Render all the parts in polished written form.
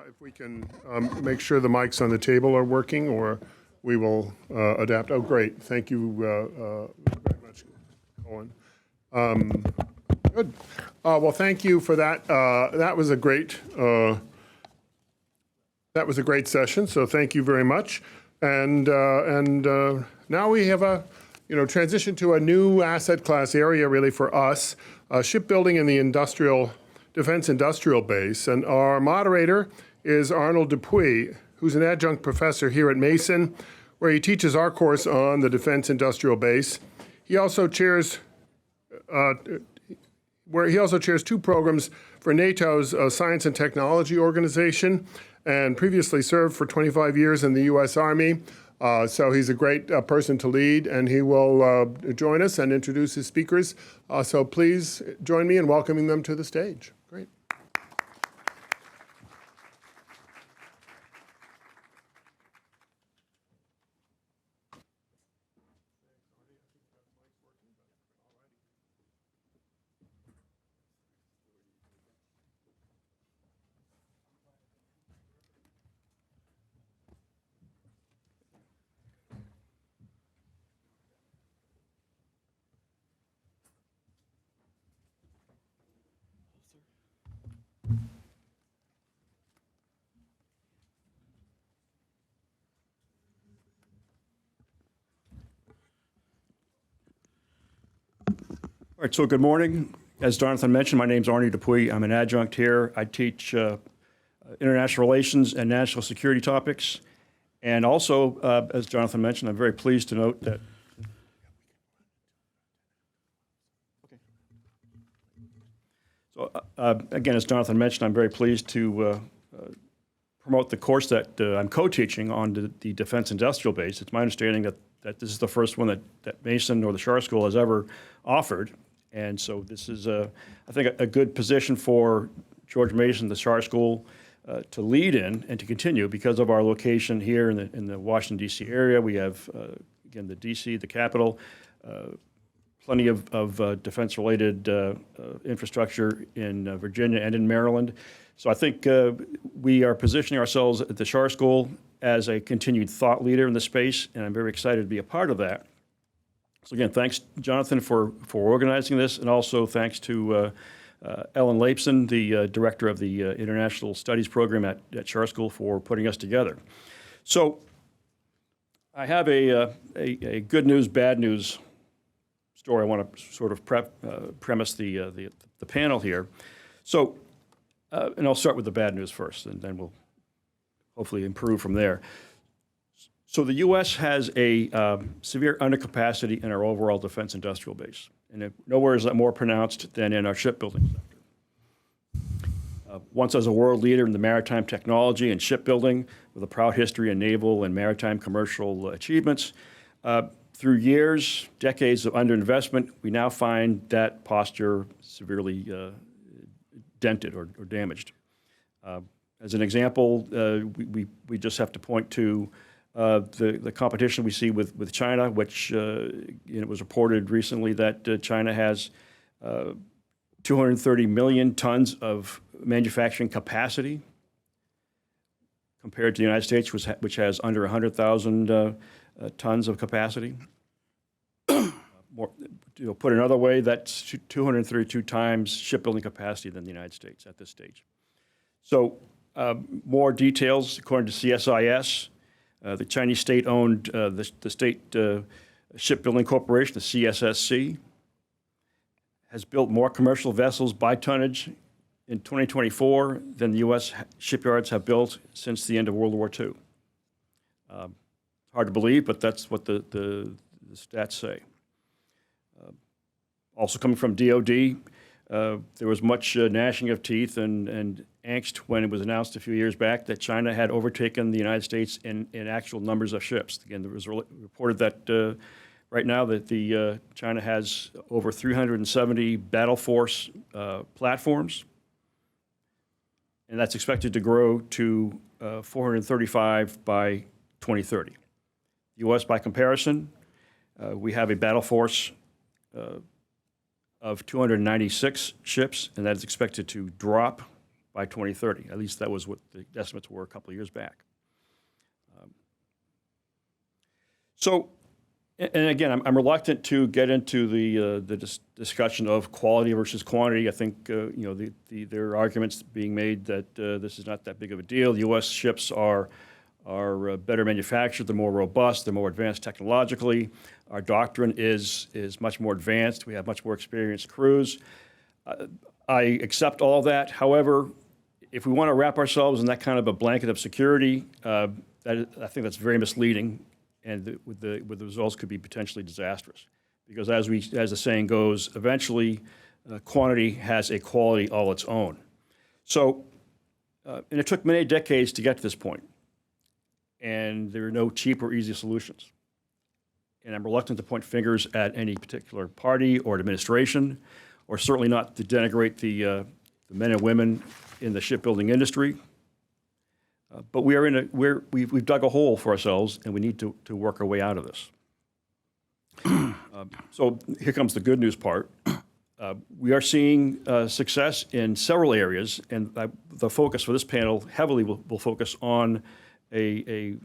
if we can make sure the mics on the table are working, or we will adapt. Oh, great. Thank you very much, Owen. Good. Well, thank you for that. That was a great session. So thank you very much. And now we have a transition to a new asset class area really for us, shipbuilding in the defense industrial base. And our moderator is Arnold Dupuy, who's an adjunct professor here at Mason, where he teaches our course on the defense industrial base. He also chairs two programs for NATO's Science and Technology Organization, and previously served for 25 years in the U.S. Army. So he's a great person to lead, and he will join us and introduce his speakers. So please join me in welcoming them to the stage. Great. All right, so good morning. As Jonathan mentioned, my name's Arnie Dupuy. I'm an adjunct here. I teach international relations and national security topics. And also, as Jonathan mentioned, I'm very pleased to note that again, as Jonathan mentioned, I'm very pleased to promote the course that I'm co-teaching on the defense industrial base. It's my understanding that this is the first one that Mason or the Shar School has ever offered. And so this is, I think, a good position for George Mason, the Shar School, to lead in and to continue because of our location here in the Washington, D.C. area. We have, again, the D.C., the capital, plenty of defense-related infrastructure in Virginia and in Maryland. So I think we are positioning ourselves at the Shar School as a continued thought leader in the space, and I'm very excited to be a part of that. So again, thanks, Jonathan, for organizing this, and also thanks to Ellen Lapson, the director of the International Studies Program at Shar School, for putting us together. So I have a good news, bad news story. I want to sort of premise the panel here. So, and I'll start with the bad news first, and then we'll hopefully improve from there. So the U.S. has a severe undercapacity in our overall defense industrial base, and nowhere is that more pronounced than in our shipbuilding sector. Once as a world leader in the maritime technology and shipbuilding, with a proud history in naval and maritime commercial achievements, through years, decades of underinvestment, we now find that posture severely dented or damaged. As an example, we just have to point to the competition we see with China, which it was reported recently that China has 230 million tons of manufacturing capacity compared to the United States, which has under 100,000 tons of capacity. Put another way, that's 232 times shipbuilding capacity than the United States at this stage. So more details, according to CSIS, the Chinese state-owned, the State Shipbuilding Corporation, the CSSC, has built more commercial vessels by tonnage in 2024 than the U.S. shipyards have built since the end of World War II. Hard to believe, but that's what the stats say. Also coming from DOD, there was much gnashing of teeth and angst when it was announced a few years back that China had overtaken the United States in actual numbers of ships. Again, there was reported that right now that China has over 370 battle force platforms, and that's expected to grow to 435 by 2030. The U.S., by comparison, we have a battle force of 296 ships, and that is expected to drop by 2030. At least that was what the estimates were a couple of years back. And again, I'm reluctant to get into the discussion of quality versus quantity. I think there are arguments being made that this is not that big of a deal. The U.S. ships are better manufactured, they're more robust, they're more advanced technologically. Our doctrine is much more advanced. We have much more experienced crews. I accept all that. However, if we want to wrap ourselves in that kind of a blanket of security, I think that's very misleading, and the results could be potentially disastrous. Because as the saying goes, eventually quantity has a quality all its own. So, and it took many decades to get to this point, and there are no cheap or easy solutions. And I'm reluctant to point fingers at any particular party or administration, or certainly not to denigrate the men and women in the shipbuilding industry. But we've dug a hole for ourselves, and we need to work our way out of this. So here comes the good news part. We are seeing success in several areas, and the focus for this panel heavily will focus on a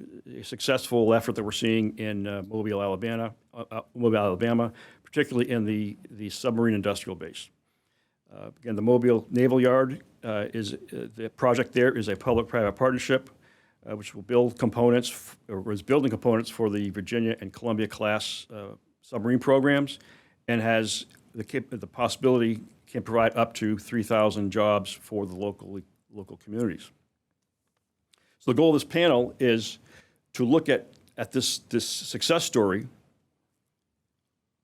successful effort that we're seeing in Mobile, Alabama, particularly in the submarine industrial base. Again, the Mobile Naval Yard the project there is a public-private partnership which will build components, or is building components for the Virginia and Columbia class submarine programs, and has the possibility can provide up to 3,000 jobs for the local communities. So the goal of this panel is to look at this success story.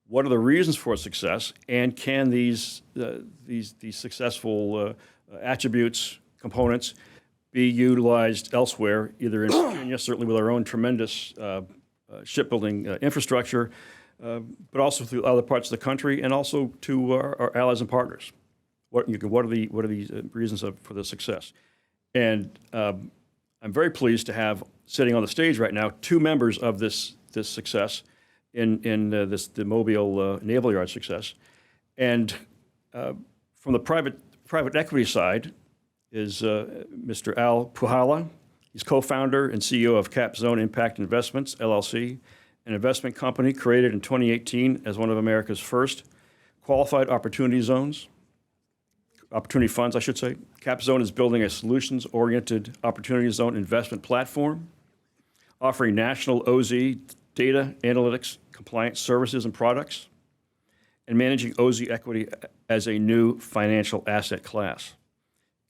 What are the reasons for success, and can these successful attributes, components, be utilized elsewhere, either in Virginia, certainly with our own tremendous shipbuilding infrastructure, but also through other parts of the country, and also to our allies and partners. What are the reasons for the success? And I'm very pleased to have sitting on the stage right now 2 members of this success in the Mobile Naval Yard success. And from the private equity side is Mr. Al Puchala. He's co-founder and CEO of CapZone Impact Investments, LLC, an investment company created in 2018 as one of America's first qualified opportunity funds, I should say. CapZone is building a solutions-oriented opportunity zone investment platform, offering national OZ data analytics compliance services and products, and managing OZ equity as a new financial asset class.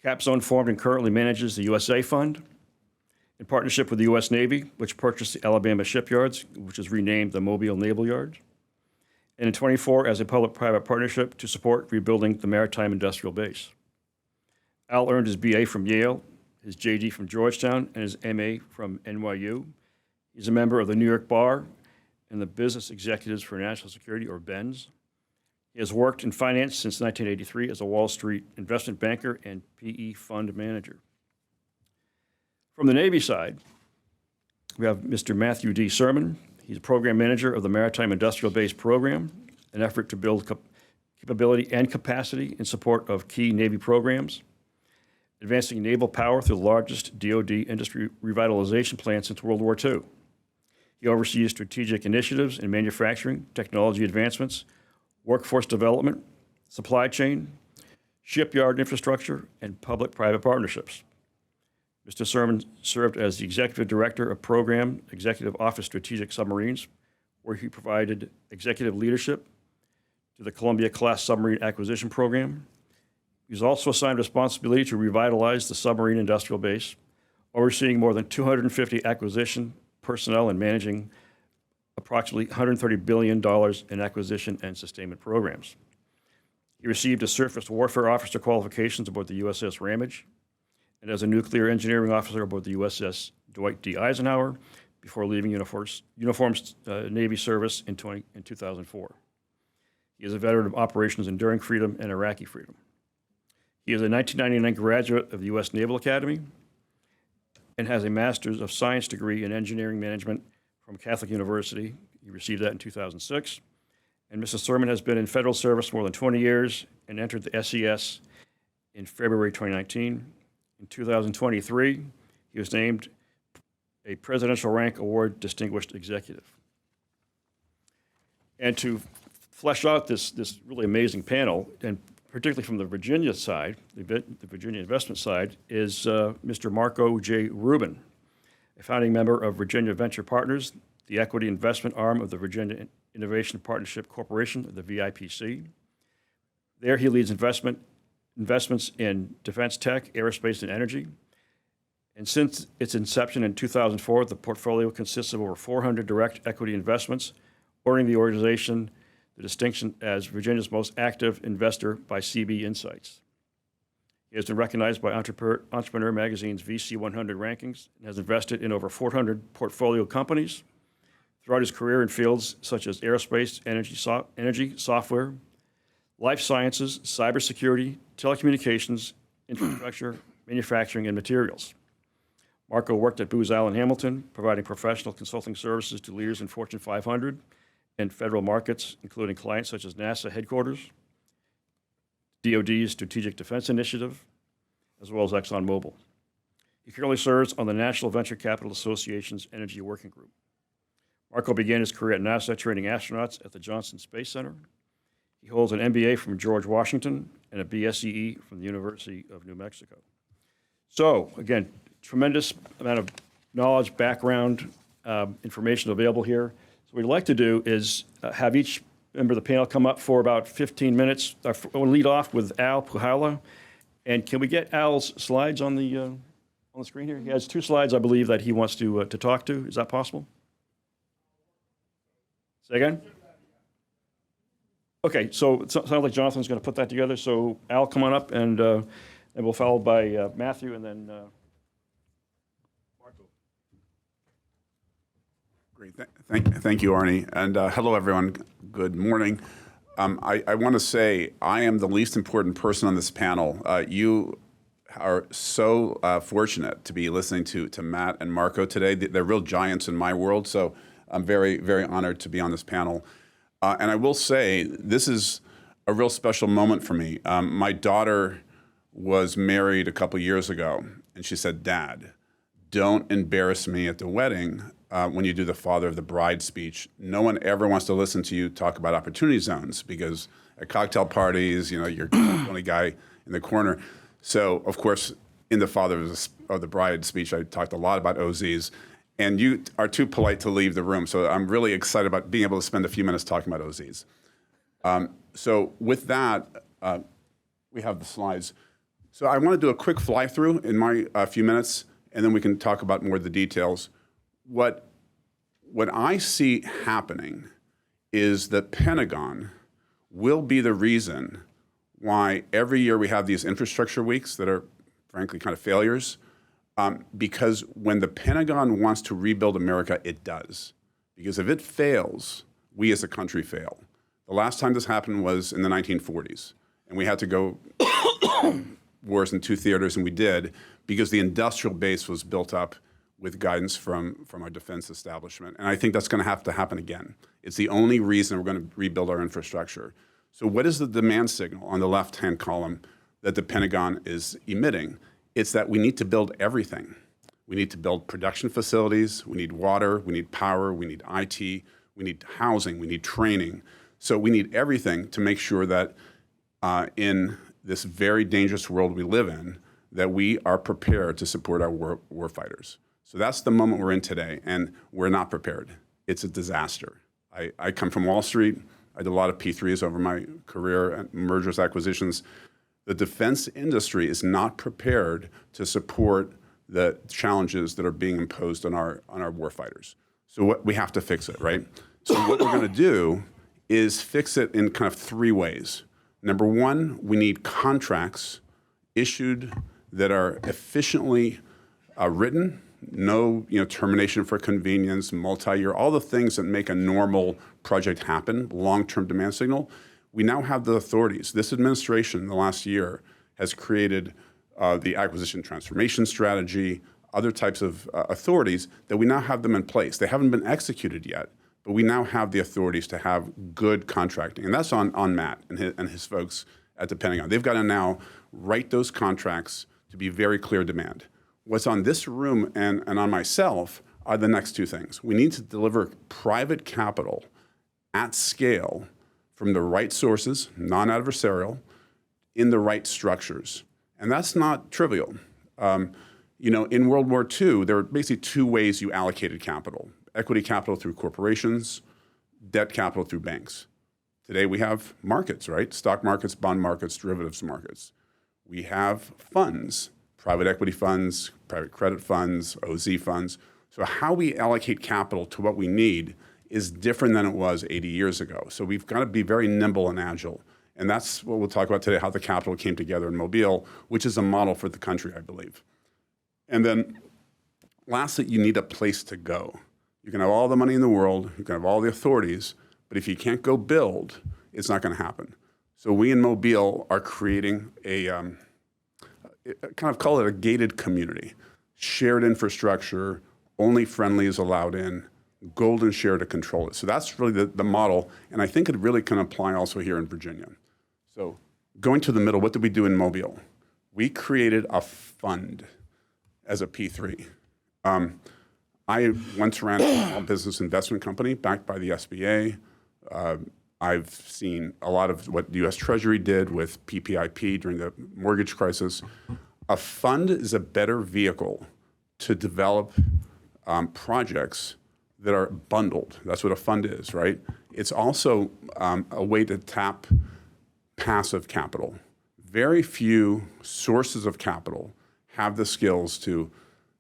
CapZone formed and currently manages the USA Fund in partnership with the U.S. Navy, which purchased the Alabama shipyards, which is renamed the Mobile Naval Yard, and in 24 as a public-private partnership to support rebuilding the maritime industrial base. Al earned his BA from Yale, his JD from Georgetown, and his MA from NYU. He's a member of the New York Bar and the Business Executives for National Security, or BENS. He has worked in finance since 1983 as a Wall Street investment banker and PE fund manager. From the Navy side, we have Mr. Matthew D. Sermon. He's a program manager of the Maritime Industrial Base Program, an effort to build capability and capacity in support of key Navy programs, advancing naval power through the largest DoD industry revitalization plan since World War II. He oversees strategic initiatives in manufacturing, technology advancements, workforce development, supply chain, shipyard infrastructure, and public-private partnerships. Mr. Sermon served as the Executive Director of Program Executive Office Strategic Submarines, where he provided executive leadership to the Columbia-class submarine acquisition program. He was also assigned responsibility to revitalize the submarine industrial base, overseeing more than 250 acquisition personnel and managing approximately $130 billion in acquisition and sustainment programs. He received a surface warfare officer qualifications aboard the USS Ramage, and as a nuclear engineering officer aboard the USS Dwight D. Eisenhower before leaving uniformed Navy service in 2004. He is a veteran of Operations Enduring Freedom and Iraqi Freedom. He is a 1999 graduate of the U.S. Naval Academy and has a Master's of Science degree in Engineering Management from Catholic University. He received that in 2006. And Mr. Sermon has been in federal service more than 20 years and entered the SES in February 2019. In 2023, he was named a Presidential Rank Award Distinguished Executive. And to flesh out this really amazing panel, and particularly from the Virginia side, the Virginia investment side, is Mr. Marco J. Rubin, a founding member of Virginia Venture Partners, the equity investment arm of the Virginia Innovation Partnership Corporation, the VIPC. There he leads investments in defense tech, aerospace, and energy. And since its inception in 2004, the portfolio consists of over 400 direct equity investments, earning the organization the distinction as Virginia's most active investor by CB Insights. He has been recognized by Entrepreneur Magazine's VC 100 rankings and has invested in over 400 portfolio companies throughout his career in fields such as aerospace, energy, software, life sciences, cybersecurity, telecommunications, infrastructure, manufacturing, and materials. Marco worked at Booz Allen Hamilton, providing professional consulting services to leaders in Fortune 500 and federal markets, including clients such as NASA headquarters, DoD's Strategic Defense Initiative, as well as ExxonMobil. He currently serves on the National Venture Capital Association's Energy Working Group. Marco began his career at NASA training astronauts at the Johnson Space Center. He holds an MBA from George Washington and a BSCE from the University of New Mexico. So, again, tremendous amount of knowledge, background, information available here. So what we'd like to do is have each member of the panel come up for about 15 minutes. I want to lead off with Al Puchala. And can we get Al's slides on the screen here? He has 2 slides, I believe, that he wants to talk to. Is that possible? Say again? Okay, so it sounds like Jonathan's going to put that together. So Al, come on up, and we'll follow by Matthew, and then Marco. Great. Thank you, Arnie. And hello, everyone. Good morning. I want to say I am the least important person on this panel. You are so fortunate to be listening to Matt and Marco today. They're real giants in my world, so I'm very, very honored to be on this panel. And I will say, this is a real special moment for me. My daughter was married a couple years ago, and she said, "Dad, don't embarrass me at the wedding when you do the father of the bride speech. No one ever wants to listen to you talk about opportunity zones, because at cocktail parties, you're the only guy in the corner." So, of course, in the father of the bride speech, I talked a lot about OZs. And you are too polite to leave the room, so I'm really excited about being able to spend a few minutes talking about OZs. So with that, we have the slides. So I want to do a quick fly-through in my few minutes, and then we can talk about more of the details. What I see happening is the Pentagon will be the reason why every year we have these infrastructure weeks that are, frankly, kind of failures. Because when the Pentagon wants to rebuild America, it does. Because if it fails, we as a country fail. The last time this happened was in the 1940s, and we had to go wars in 2 theaters, and we did, because the industrial base was built up with guidance from our defense establishment. And I think that's going to have to happen again. It's the only reason we're going to rebuild our infrastructure. So what is the demand signal on the left-hand column that the Pentagon is emitting? It's that we need to build everything. We need to build production facilities, we need water, we need power, we need IT, we need housing, we need training. So we need everything to make sure that in this very dangerous world we live in, that we are prepared to support our war fighters. So that's the moment we're in today, and we're not prepared. It's a disaster. I come from Wall Street. I did a lot of P3s over my career, and mergers, acquisitions. The defense industry is not prepared to support the challenges that are being imposed on our warfighters. So we have to fix it, right? So what we're going to do is fix it in kind of 3 ways. Number 1, we need contracts issued that are efficiently written, no termination for convenience, multi-year, all the things that make a normal project happen, long-term demand signal. We now have the authorities. This administration in the last year has created the acquisition transformation strategy, other types of authorities that we now have them in place. They haven't been executed yet, but we now have the authorities to have good contracting. And that's on Matt and his folks at the Pentagon. They've got to now write those contracts to be very clear demand. What's on this room and on myself are the next two things. We need to deliver private capital at scale from the right sources, non-adversarial, in the right structures. And that's not trivial. In World War II, there were basically two ways you allocated capital. Equity capital through corporations, debt capital through banks. Today we have markets, right? Stock markets, bond markets, derivatives markets. We have funds, private equity funds, private credit funds, OZ funds. So how we allocate capital to what we need is different than it was 80 years ago. So we've got to be very nimble and agile. And that's what we'll talk about today, how the capital came together in Mobile, which is a model for the country, I believe. And then lastly, you need a place to go. You can have all the money in the world, you can have all the authorities, but if you can't go build, it's not going to happen. So we in Mobile are creating a kind of call it a gated community, shared infrastructure, only friendly is allowed in, golden share to control it. So that's really the model, and I think it really can apply also here in Virginia. So going to the middle, what did we do in Mobile? We created a fund as a P3. I once ran a small business investment company backed by the SBA. I've seen a lot of what the U.S. Treasury did with PPIP during the mortgage crisis. A fund is a better vehicle to develop projects that are bundled. That's what a fund is, right? It's also a way to tap passive capital. Very few sources of capital have the skills to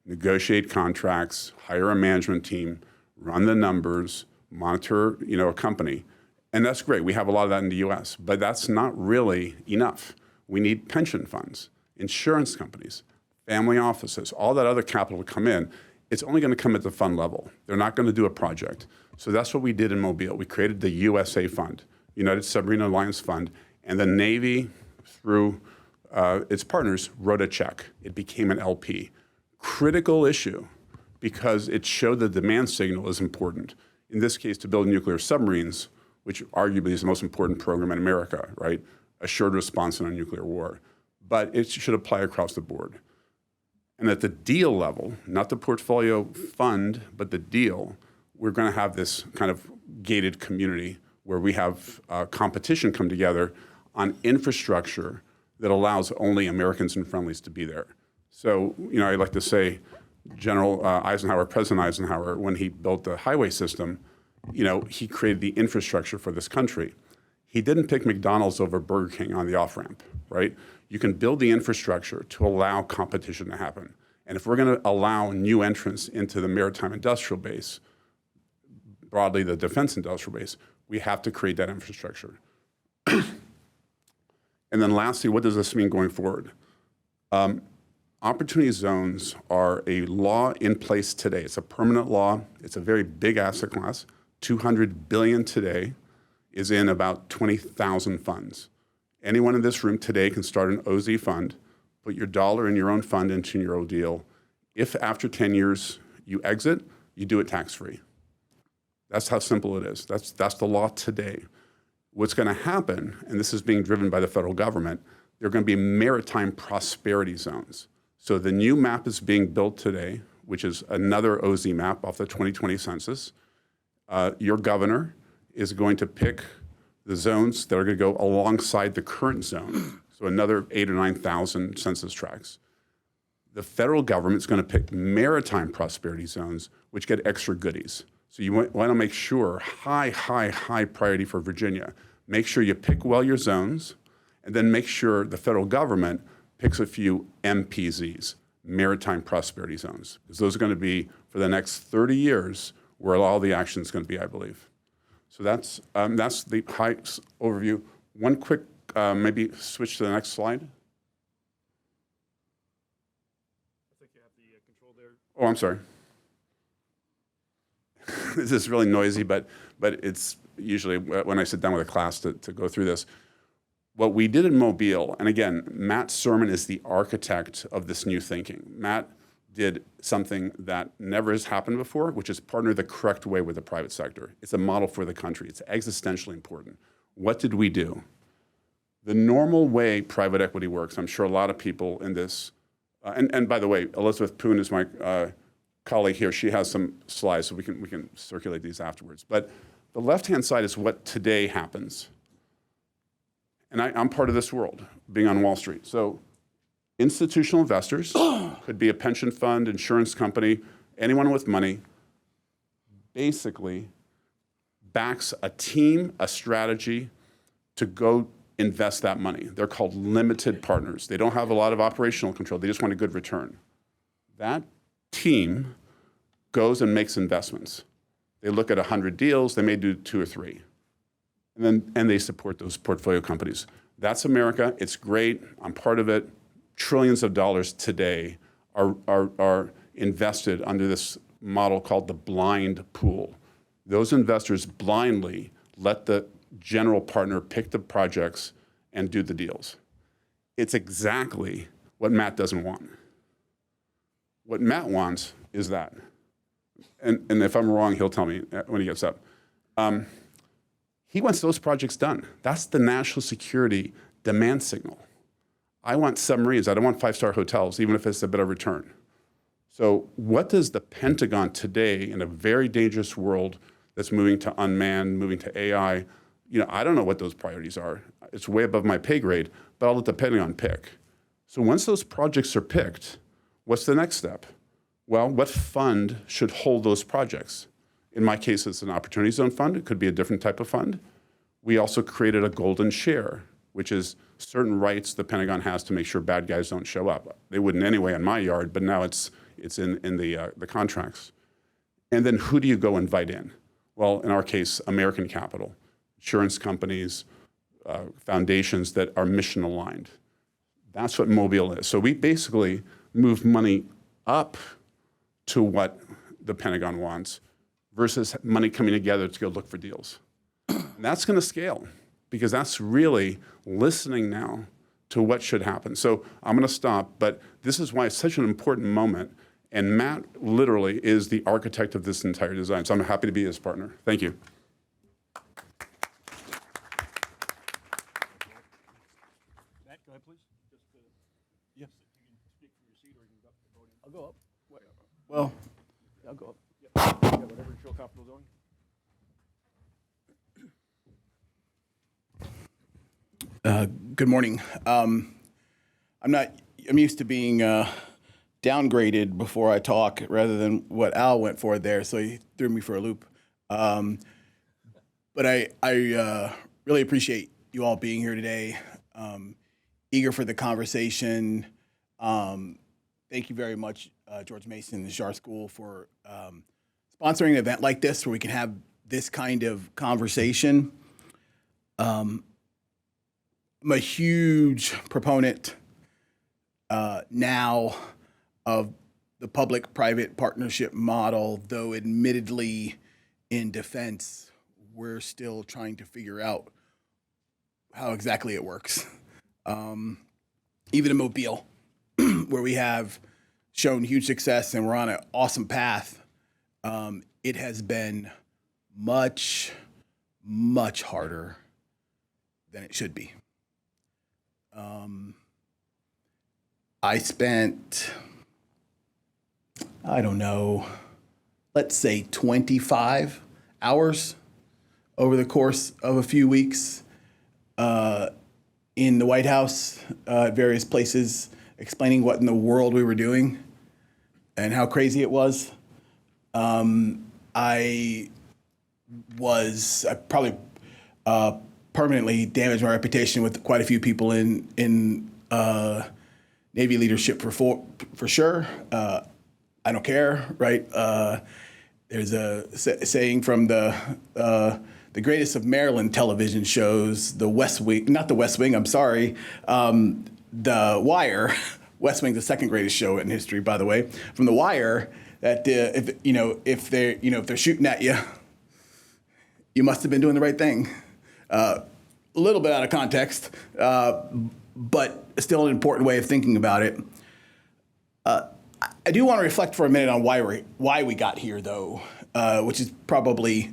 negotiate contracts, hire a management team, run the numbers, monitor, a company. And that's great. We have a lot of that in the US, but that's not really enough. We need pension funds, insurance companies, family offices, all that other capital to come in. It's only going to come at the fund level. They're not going to do a project. So that's what we did in Mobile. We created the USA Fund, United Submarine Alliance Fund, and the Navy, through its partners, wrote a check. It became an LP. Critical issue because it showed the demand signal is important. In this case, to build nuclear submarines, which arguably is the most important program in America, right? Assured response in a nuclear war. But it should apply across the board. And at the deal level, not the portfolio fund, but the deal, we're going to have this kind of gated community where we have competition come together on infrastructure that allows only Americans and friendlies to be there. So, I like to say General Eisenhower, President Eisenhower, when he built the highway system, he created the infrastructure for this country. He didn't pick McDonald's over Burger King on the off-ramp, right? You can build the infrastructure to allow competition to happen. And if we're going to allow new entrants into the maritime industrial base, broadly the defense industrial base, we have to create that infrastructure. And then lastly, what does this mean going forward? Opportunity zones are a law in place today. It's a permanent law. It's a very big asset class. $200 billion today is in about 20,000 funds. Anyone in this room today can start an OZ fund, put your dollar in your own fund into your own deal. If after 10 years you exit, you do it tax-free. That's how simple it is. That's the law today. What's going to happen, and this is being driven by the federal government, there are going to be maritime prosperity zones. So the new map is being built today, which is another OZ map off the 2020 census. Your governor is going to pick the zones that are going to go alongside the current zone, so another 8,000 or 9,000 census tracts. The federal government is going to pick maritime prosperity zones, which get extra goodies. So you want to make sure, high priority for Virginia, make sure you pick well your zones, and then make sure the federal government picks a few MPZs, maritime prosperity zones, because those are going to be, for the next 30 years, where all the action is going to be, I believe. So that's the high overview. One quick, maybe switch to the next slide. I think you have the control there. Oh, I'm sorry. This is really noisy, but it's usually when I sit down with a class to go through this. What we did in Mobile, and again, Matt Sermon is the architect of this new thinking. Matt did something that never has happened before, which is partner the correct way with the private sector. It's a model for the country. It's existentially important. What did we do? The normal way private equity works, I'm sure a lot of people in this And by the way, Elizabeth Poon is my colleague here. She has some slides, so we can circulate these afterwards. But the left-hand side is what today happens. And I'm part of this world, being on Wall Street. So institutional investors, could be a pension fund, insurance company, anyone with money, basically backs a team, a strategy to go invest that money. They're called limited partners. They don't have a lot of operational control. They just want a good return. That team goes and makes investments. They look at 100 deals. They may do 2 or 3. And they support those portfolio companies. That's America. It's great. I'm part of it. Trillions of dollars today are invested under this model called the blind pool. Those investors blindly let the general partner pick the projects and do the deals. It's exactly what Matt doesn't want. What Matt wants is that. And if I'm wrong, he'll tell me when he gets up. He wants those projects done. That's the national security demand signal. I want submarines. I don't want 5-star hotels, even if it's a better return. So what does the Pentagon today, in a very dangerous world that's moving to unmanned, moving to AI, I don't know what those priorities are. It's way above my pay grade, but I'll let the Pentagon pick. So once those projects are picked, what's the next step? Well, what fund should hold those projects? In my case, it's an Opportunity Zone fund. It could be a different type of fund. We also created a golden share, which is certain rights the Pentagon has to make sure bad guys don't show up. They wouldn't anyway in my yard, but now it's in the contracts. And then who do you go invite in? Well, in our case, American capital, insurance companies, foundations that are mission aligned. That's what Mobile is. So we basically move money up to what the Pentagon wants versus money coming together to go look for deals. And that's going to scale because that's really listening now to what should happen. So I'm going to stop, but this is why it's such an important moment. And Matt literally is the architect of this entire design. So I'm happy to be his partner. Thank you. Matt, go ahead, please. Yes, you can speak from your seat or you can go up to the podium. I'll go up. Well, I'll go up. Yeah, whatever you feel comfortable doing. Good morning. I'm used to being downgraded before I talk rather than what Al went for there, so he threw me for a loop. But I really appreciate you all being here today. Eager for the conversation. Thank you very much, George Mason and the Shar School, for sponsoring an event like this where we can have this kind of conversation. I'm a huge proponent now of the public-private partnership model, though admittedly in defense, we're still trying to figure out how exactly it works. Even in Mobile, where we have shown huge success and we're on an awesome path, it has been much, much harder than it should be. I spent, I don't know, let's say 25 hours over the course of a few weeks in the White House at various places, explaining what in the world we were doing and how crazy it was. I probably permanently damaged my reputation with quite a few people in Navy leadership for sure. I don't care, right? There's a saying from the greatest of Maryland television shows, The West Wing, not The West Wing, I'm sorry, The Wire. West Wing's the second greatest show in history, by the way. From The Wire, that if they're shooting at you, you must have been doing the right thing. A little bit out of context, but still an important way of thinking about it. I do want to reflect for a minute on why we got here, though, which is probably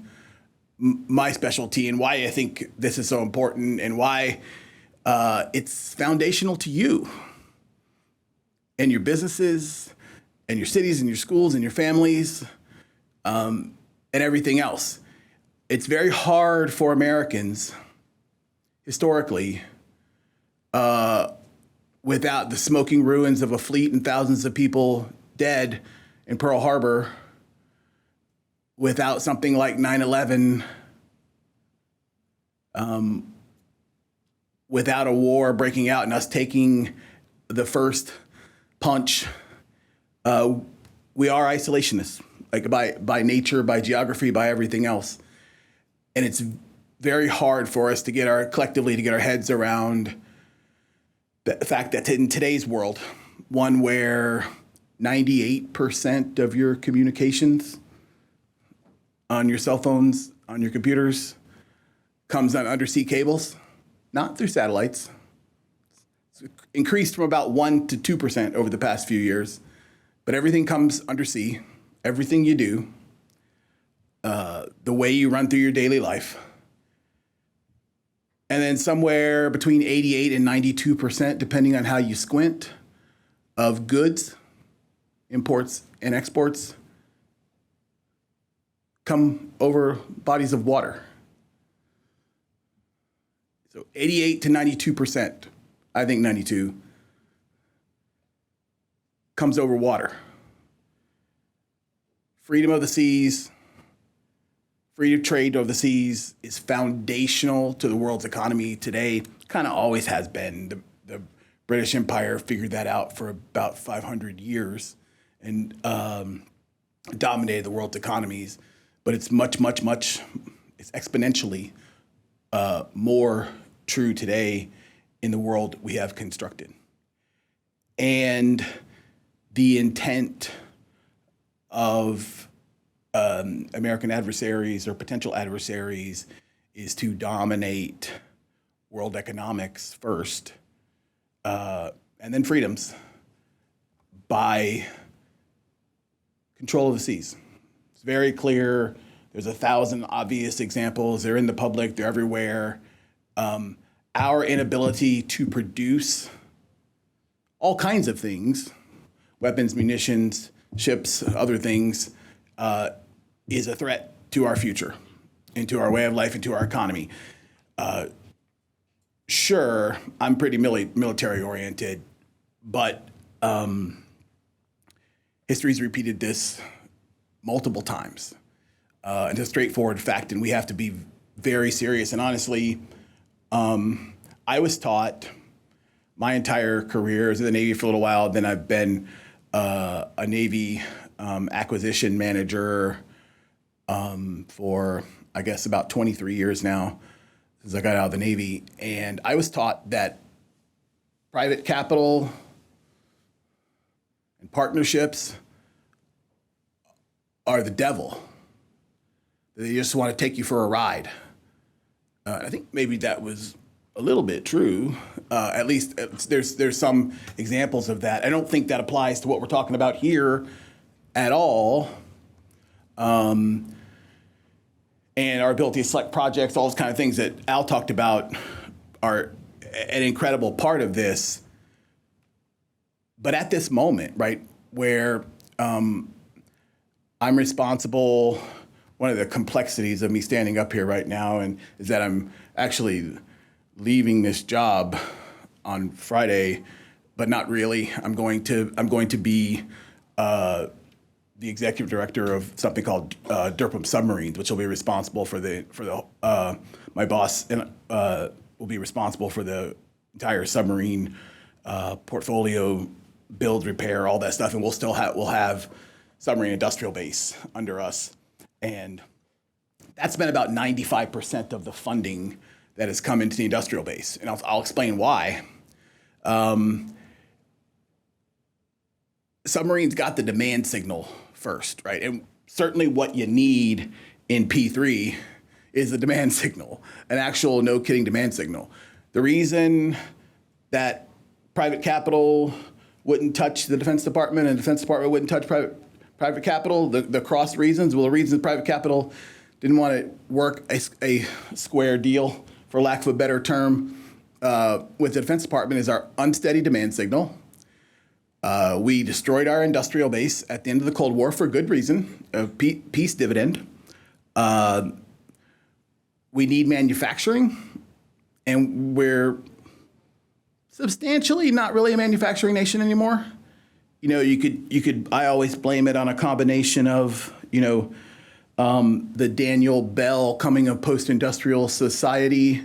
my specialty and why I think this is so important and why it's foundational to you. and your businesses and your cities and your schools and your families and everything else. It's very hard for Americans historically without the smoking ruins of a fleet and thousands of people dead in Pearl Harbor, without something like 9/11, without a war breaking out and us taking the first punch. We are isolationists, like by nature, by geography, by everything else. And it's very hard for us to collectively to get our heads around the fact that in today's world, one where 98% of your communications on your cell phones, on your computers, comes on undersea cables, not through satellites. It's increased from about 1% to 2% over the past few years, but everything comes undersea, everything you do, the way you run through your daily life. And then somewhere between 88 and 92%, depending on how you squint, of goods, imports and exports come over bodies of water. So 88 to 92%, I think 92, comes over water. Freedom of the seas, free trade of the seas is foundational to the world's economy today. Kind of always has been. The British Empire figured that out for about 500 years and dominated the world's economies. But it's much, it's exponentially more true today in the world we have constructed. And the intent of American adversaries or potential adversaries is to dominate world economics first, and then freedoms by control of the seas. It's very clear. There's 1,000 obvious examples. They're in the public. They're everywhere. Our inability to produce all kinds of things, weapons, munitions, ships, other things, is a threat to our future, and to our way of life, and to our economy. Sure, I'm pretty military oriented, but history's repeated this multiple times. It's a straightforward fact, and we have to be very serious. And honestly, I was taught my entire career. I was in the Navy for a little while, then I've been a Navy acquisition manager for, I guess, about 23 years now, since I got out of the Navy. And I was taught that private capital and partnerships are the devil. They just want to take you for a ride. I think maybe that was a little bit true. At least there's some examples of that. I don't think that applies to what we're talking about here at all. And our ability to select projects, all those kind of things that Al talked about are an incredible part of this. But at this moment, right, where I'm responsible, one of the complexities of me standing up here right now is that I'm actually leaving this job on Friday, but not really. I'm going to be the executive director of something called Dupuy Submarines, which will be responsible for my boss and will be responsible for the entire submarine portfolio, build, repair, all that stuff, and we'll have submarine industrial base under us, and that's been about 95% of the funding that has come into the industrial base, and I'll explain why. Submarines got the demand signal first, right? And certainly what you need in P3 is the demand signal, an actual no-kidding demand signal. The reason that private capital wouldn't touch the Defense Department and the Defense Department wouldn't touch private capital, the cross reasons, well, the reasons private capital didn't want to work a square deal, for lack of a better term, with the Defense Department is our unsteady demand signal, We destroyed our industrial base at the end of the Cold War for good reason, a peace dividend. We need manufacturing, and we're substantially not really a manufacturing nation anymore. You could. I always blame it on a combination of, the Daniel Bell coming of post-industrial society,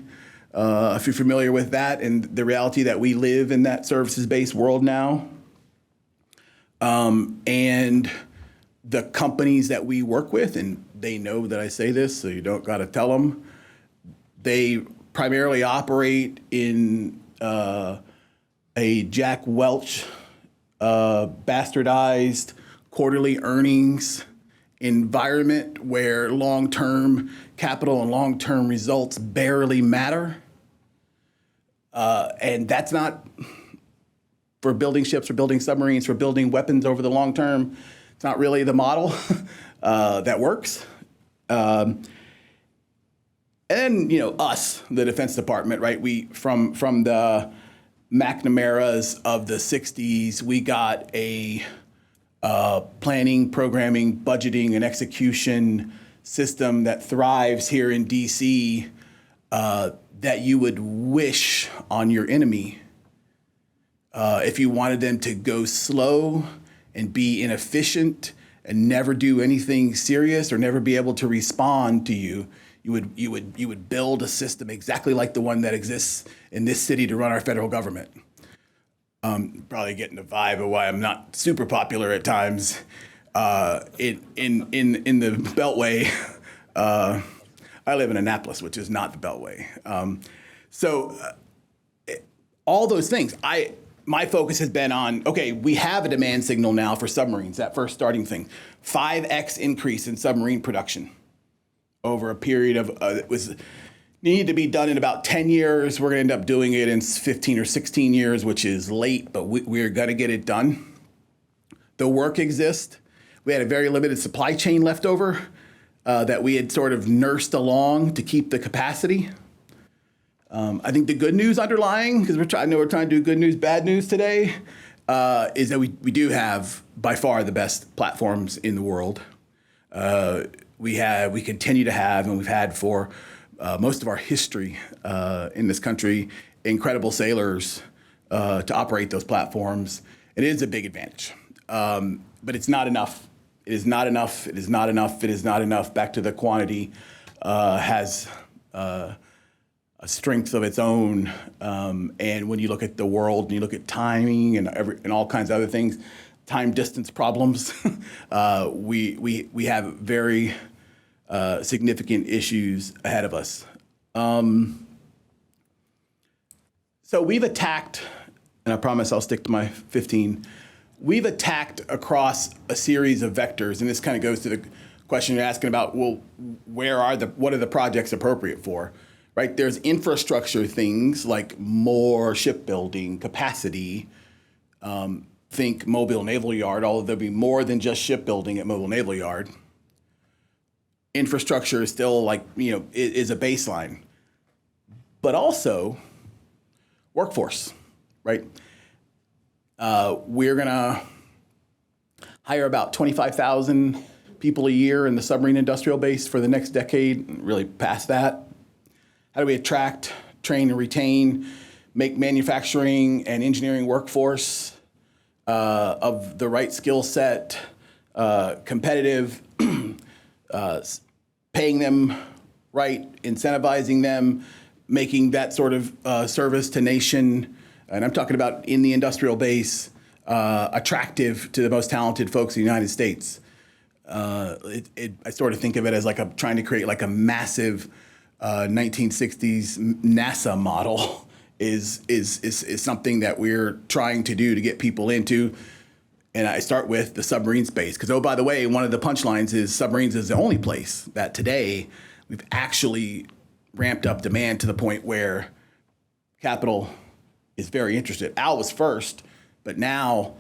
if you're familiar with that, and the reality that we live in that services-based world now. And the companies that we work with, and they know that I say this, so you don't got to tell them, they primarily operate in a Jack Welch bastardized quarterly earnings environment where long-term capital and long-term results barely matter. And that's not for building ships, for building submarines, for building weapons over the long term. It's not really the model that works. And us, the Defense Department, right? We from the McNamara's of the 60s, we got a planning, programming, budgeting, and execution system that thrives here in DC that you would wish on your enemy. If you wanted them to go slow and be inefficient and never do anything serious or never be able to respond to you, you would build a system exactly like the one that exists in this city to run our federal government. Probably getting the vibe of why I'm not super popular at times in the Beltway. I live in Annapolis, which is not the Beltway. All those things. My focus has been on, okay, we have a demand signal now for submarines, that first starting thing. 5x increase in submarine production over a period of, it was needed to be done in about 10 years. We're going to end up doing it in 15 or 16 years, which is late, but we're going to get it done. The work exists. We had a very limited supply chain left over that we had sort of nursed along to keep the capacity. I think the good news underlying, because we're trying to do good news, bad news today, is that we do have by far the best platforms in the world. We continue to have, and we've had for most of our history in this country, incredible sailors to operate those platforms. It is a big advantage, but it's not enough. It is not enough. It is not enough. It is not enough. Back to the quantity has a strength of its own. And when you look at the world and you look at timing and all kinds of other things, time distance problems, we have very significant issues ahead of us. So we've attacked, and I promise I'll stick to my 15. We've attacked across a series of vectors, and this kind of goes to the question you're asking about, well, what are the projects appropriate for, right? There's infrastructure things like more shipbuilding capacity. Think Mobile Naval Yard, although there'll be more than just shipbuilding at Mobile Naval Yard. Infrastructure is still is a baseline, but also workforce, right? We're gonna hire about 25,000 people a year in the submarine industrial base for the next decade, and really past that. How do we attract, train, and retain, make manufacturing and engineering workforce of the right skill set, competitive, paying them right, incentivizing them, making that sort of service to nation, and I'm talking about in the industrial base, attractive to the most talented folks in the United States. I sort of think of it as trying to create a massive 1960s NASA model is something that we're trying to do to get people into. And I start with the submarine space, because, oh, by the way, one of the punchlines is submarines is the only place that today we've actually ramped up demand to the point where capital is very interested. Al was first, but now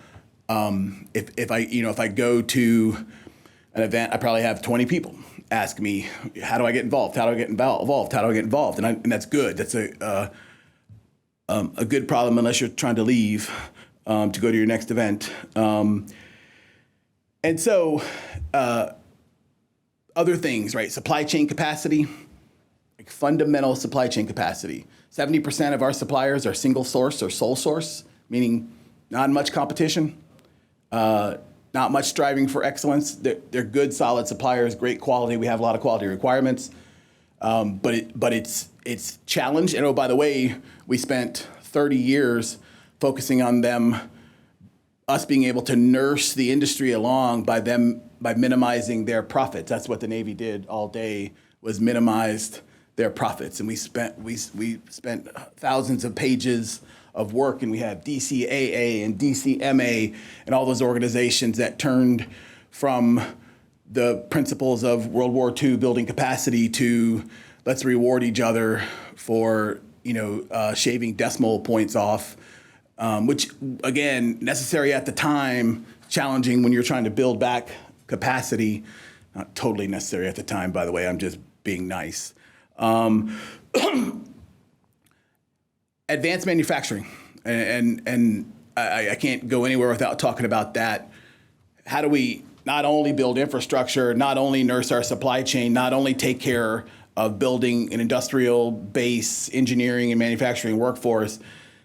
if I go to an event, I probably have 20 people ask me, how do I get involved? How do I get involved? How do I get involved? And that's good. That's a good problem unless you're trying to leave. to go to your next event. And so other things, right? Supply chain capacity, like fundamental supply chain capacity. 70% of our suppliers are single source or sole source, meaning not much competition, not much striving for excellence. They're good, solid suppliers, great quality. We have a lot of quality requirements, but it's challenged. And oh, by the way, we spent 30 years focusing on us being able to nurse the industry along by minimizing their profits. That's what the Navy did all day, was minimized their profits. And we spent thousands of pages of work, and we have DCAA and DCMA and all those organizations that turned from the principles of World War II building capacity to let's reward each other for shaving decimal points off, which again, necessary at the time, challenging when you're trying to build back capacity. Not totally necessary at the time, by the way, I'm just being nice. Advanced manufacturing, and I can't go anywhere without talking about that. How do we not only build infrastructure, not only nurse our supply chain, not only take care of building an industrial base, engineering and manufacturing workforce,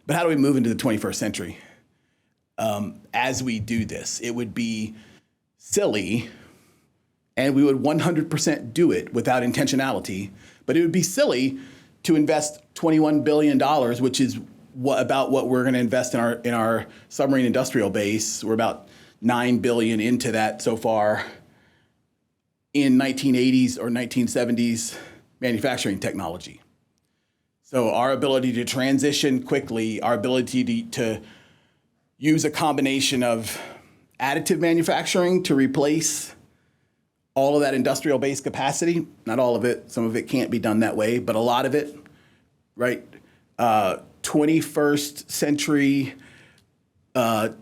but how do we move into the 21st century? As we do this, it would be silly, and we would 100% do it without intentionality, but it would be silly to invest $21 billion, which is about what we're going to invest in our submarine industrial base. We're about $9 billion into that so far, in 1980s or 1970s manufacturing technology. So our ability to transition quickly, our ability to use a combination of additive manufacturing to replace all of that industrial base capacity, not all of it, some of it can't be done that way, but a lot of it, right? 21st century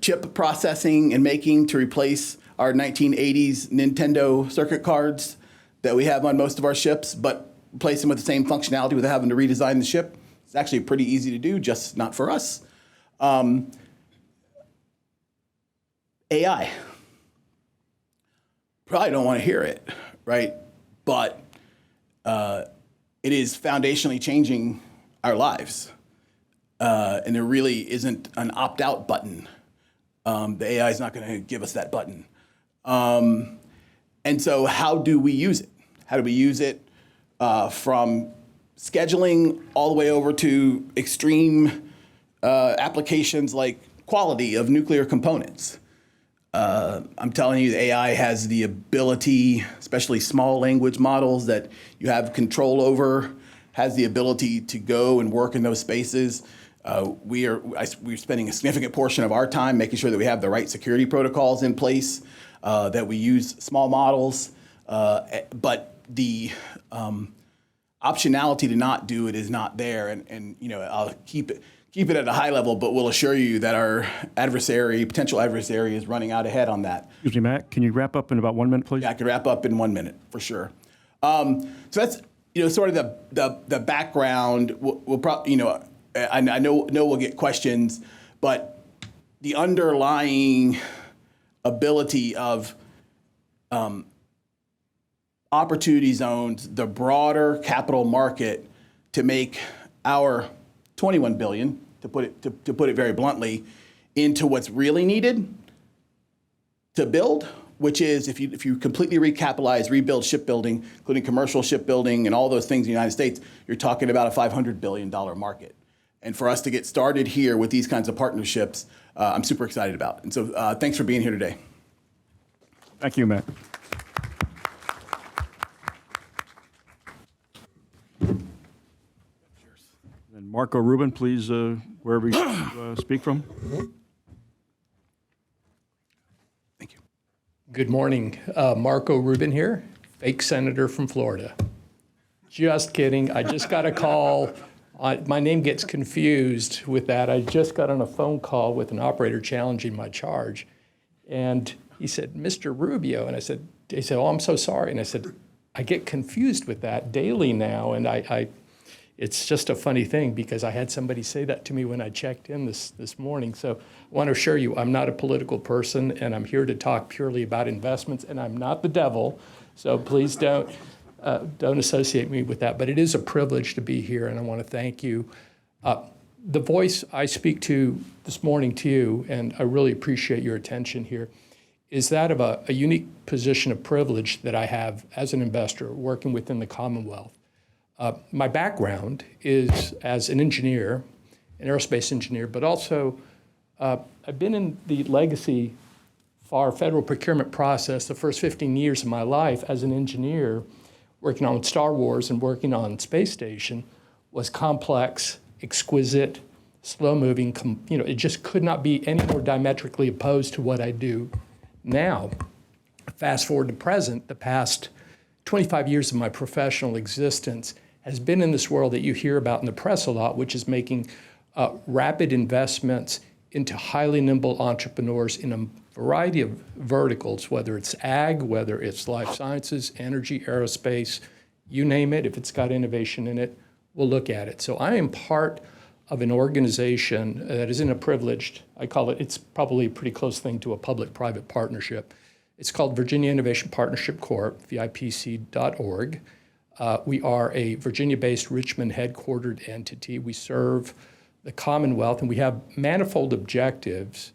chip processing and making to replace our 1980s Nintendo circuit cards that we have on most of our ships, but replace them with the same functionality without having to redesign the ship. It's actually pretty easy to do, just not for us. AI. Probably don't want to hear it, right? But it is foundationally changing our lives. And there really isn't an opt-out button. The AI is not going to give us that button. And so how do we use it? How do we use it from scheduling all the way over to extreme applications like quality of nuclear components? I'm telling you, the AI has the ability, especially small language models that you have control over, has the ability to go and work in those spaces. We're spending a significant portion of our time making sure that we have the right security protocols in place, that we use small models, but the optionality to not do it is not there. And I'll keep it at a high level, but we'll assure you that our potential adversary is running out ahead on that. Excuse me, Matt, can you wrap up in about 1 minute, please? Yeah, I can wrap up in 1 minute for sure. So that's sort of the background. We'll probably I know we'll get questions, but the underlying ability of opportunity zones, the broader capital market, to make our 21 billion, to put it very bluntly, into what's really needed to build, which is if you completely recapitalize, rebuild shipbuilding, including commercial shipbuilding and all those things in the United States, you're talking about a $500 billion market. And for us to get started here with these kinds of partnerships, I'm super excited about. And so thanks for being here today. Thank you, Matt. And Marco Rubin, please, wherever you speak from. Thank you. Good morning. Marco Rubin here, fake senator from Florida. Just kidding. I just got a call. My name gets confused with that. I just got on a phone call with an operator challenging my charge. And he said, Mr. Rubio. And he said, oh, I'm so sorry. And I said, I get confused with that daily now. And It's just a funny thing because I had somebody say that to me when I checked in this morning. So I want to assure you, I'm not a political person, and I'm here to talk purely about investments, and I'm not the devil. So please don't associate me with that. But it is a privilege to be here, and I want to thank you. The voice I speak to this morning to you, and I really appreciate your attention here, is that of a unique position of privilege that I have as an investor working within the Commonwealth. My background is as an engineer, an aerospace engineer, but also I've been in the legacy FAR federal procurement process the first 15 years of my life as an engineer, working on Star Wars and working on Space Station, was complex, exquisite, slow-moving. It just could not be any more diametrically opposed to what I do now. Fast forward to present, the past 25 years of my professional existence has been in this world that you hear about in the press a lot, which is making rapid investments into highly nimble entrepreneurs in a variety of verticals, whether it's ag, whether it's life sciences, energy, aerospace, you name it. If it's got innovation in it, we'll look at it. So I am part of an organization that is in a privileged, I call it, it's probably a pretty close thing to a public-private partnership. It's called Virginia Innovation Partnership Corp., VIPC.org. We are a Virginia-based, Richmond headquartered entity. We serve the Commonwealth, and we have manifold objectives.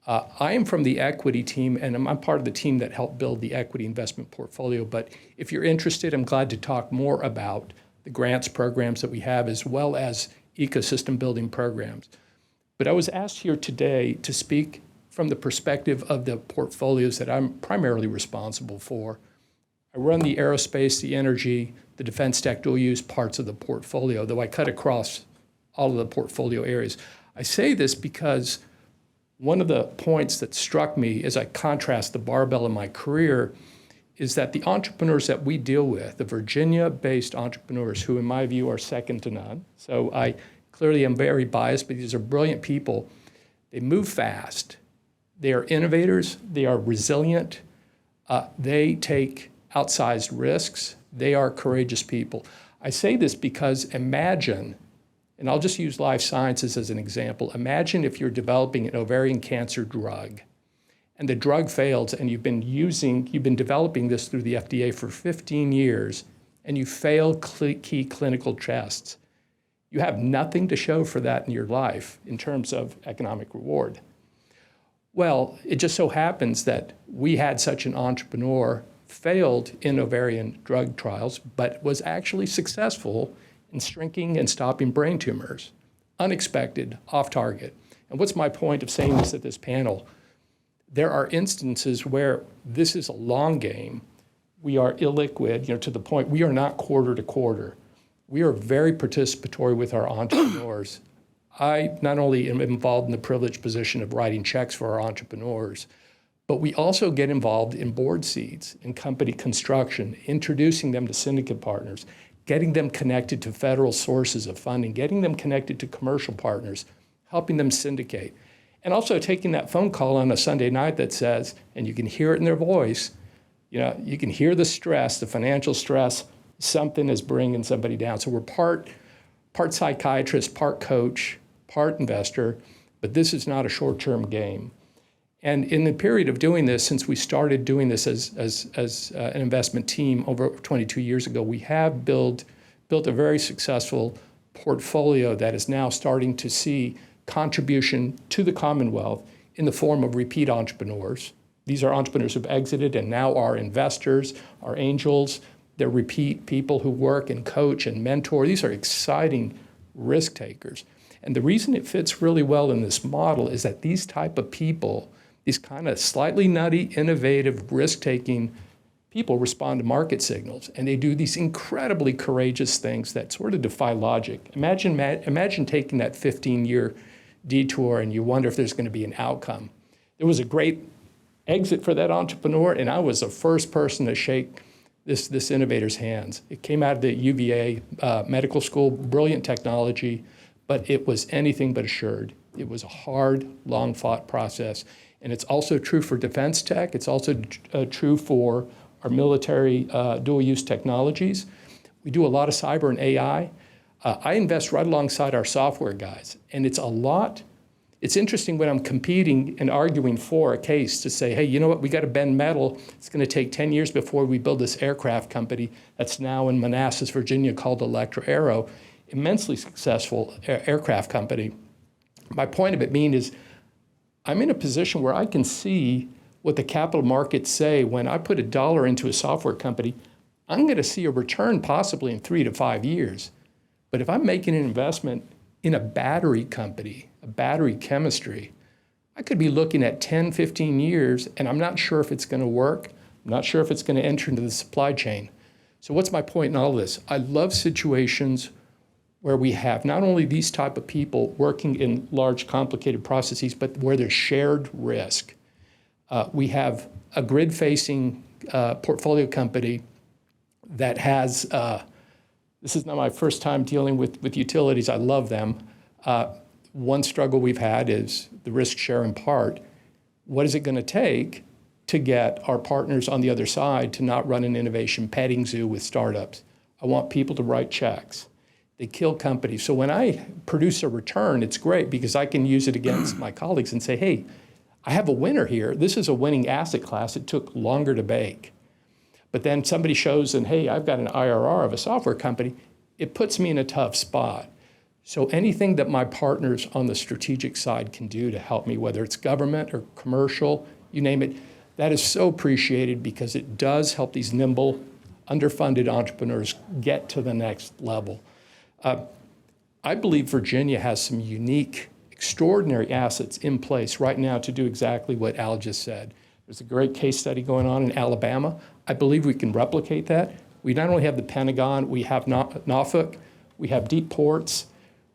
I am from the equity team, and I'm part of the team that helped build the equity investment portfolio. But if you're interested, I'm glad to talk more about the grants programs that we have, as well as ecosystem building programs. But I was asked here today to speak from the perspective of the portfolios that I'm primarily responsible for. I run the aerospace, the energy, the defense tech dual use parts of the portfolio, though I cut across all of the portfolio areas. I say this because one of the points that struck me as I contrast the barbell in my career is that the entrepreneurs that we deal with, the Virginia-based entrepreneurs, who in my view are second to none, so I clearly am very biased, but these are brilliant people. They move fast. They are innovators. They are resilient. They take outsized risks. They are courageous people. I say this because imagine, and I'll just use life sciences as an example, imagine if you're developing an ovarian cancer drug and the drug fails and you've been developing this through the FDA for 15 years and you fail key clinical tests. You have nothing to show for that in your life in terms of economic reward. Well, it just so happens that we had such an entrepreneur, failed in ovarian drug trials, but was actually successful in shrinking and stopping brain tumors. Unexpected, off target. And what's my point of saying this at this panel? There are instances where this is a long game. We are illiquid, to the point we are not quarter to quarter. We are very participatory with our entrepreneurs. I not only am involved in the privileged position of writing checks for our entrepreneurs, but we also get involved in board seats, in company construction, introducing them to syndicate partners, getting them connected to federal sources of funding, getting them connected to commercial partners, helping them syndicate, and also taking that phone call on a Sunday night that says, and you can hear it in their voice, you can hear the stress, the financial stress, something is bringing somebody down. So we're part psychiatrist, part coach, part investor, but this is not a short-term game. And in the period of doing this, since we started doing this as an investment team over 22 years ago, we have built a very successful portfolio that is now starting to see contribution to the Commonwealth in the form of repeat entrepreneurs. These are entrepreneurs who've exited and now are investors, are angels. They're repeat people who work and coach and mentor. These are exciting risk takers. And the reason it fits really well in this model is that these type of people, these kind of slightly nutty, innovative, risk-taking people respond to market signals, and they do these incredibly courageous things that sort of defy logic. Imagine taking that 15-year detour and you wonder if there's going to be an outcome. There was a great exit for that entrepreneur, and I was the first person to shake this innovator's hands. It came out of the UVA medical school, brilliant technology, but it was anything but assured. It was a hard, long-fought process. And it's also true for defense tech. It's also true for our military dual-use technologies. We do a lot of cyber and AI. I invest right alongside our software guys, and it's interesting when I'm competing and arguing for a case to say, hey, you know what, we got to bend metal. It's going to take 10 years before we build this aircraft company that's now in Manassas, Virginia, called Electra Aero, immensely successful aircraft company. My point of it being is I'm in a position where I can see what the capital markets say. When I put $1 into a software company, I'm going to see a return possibly in 3 to 5 years. But if I'm making an investment in a battery company, a battery chemistry, I could be looking at 10, 15 years, and I'm not sure if it's going to work. I'm not sure if it's going to enter into the supply chain. So what's my point in all this? I love situations where we have not only these type of people working in large, complicated processes, but where there's shared risk. We have a grid-facing portfolio company that has, this is not my first time dealing with utilities. I love them. One struggle we've had is the risk-sharing part. What is it going to take to get our partners on the other side to not run an innovation petting zoo with startups? I want people to write checks. They kill companies. So when I produce a return, it's great because I can use it against my colleagues and say, hey, I have a winner here. This is a winning asset class. It took longer to bake. But then somebody shows, and hey, I've got an IRR of a software company. It puts me in a tough spot. So anything that my partners on the strategic side can do to help me, whether it's government or commercial, you name it, that is so appreciated because it does help these nimble, underfunded entrepreneurs get to the next level. I believe Virginia has some unique, extraordinary assets in place right now to do exactly what Al just said. There's a great case study going on in Alabama. I believe we can replicate that. We not only have the Pentagon, we have Norfolk, we have deep ports,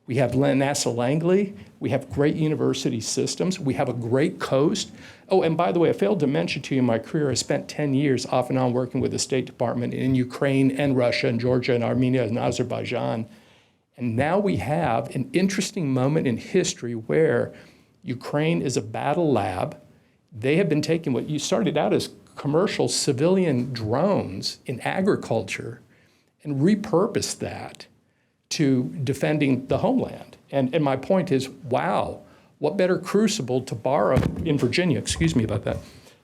we have NASA Langley, we have great university systems, we have a great coast. Oh, and by the way, I failed to mention to you in my career, I spent 10 years off and on working with the State Department in Ukraine and Russia and Georgia and Armenia and Azerbaijan. And now we have an interesting moment in history where Ukraine is a battle lab. They have been taking what you started out as commercial civilian drones in agriculture and repurposed that to defending the homeland. And my point is, wow, what better crucible to borrow in Virginia? Excuse me about that.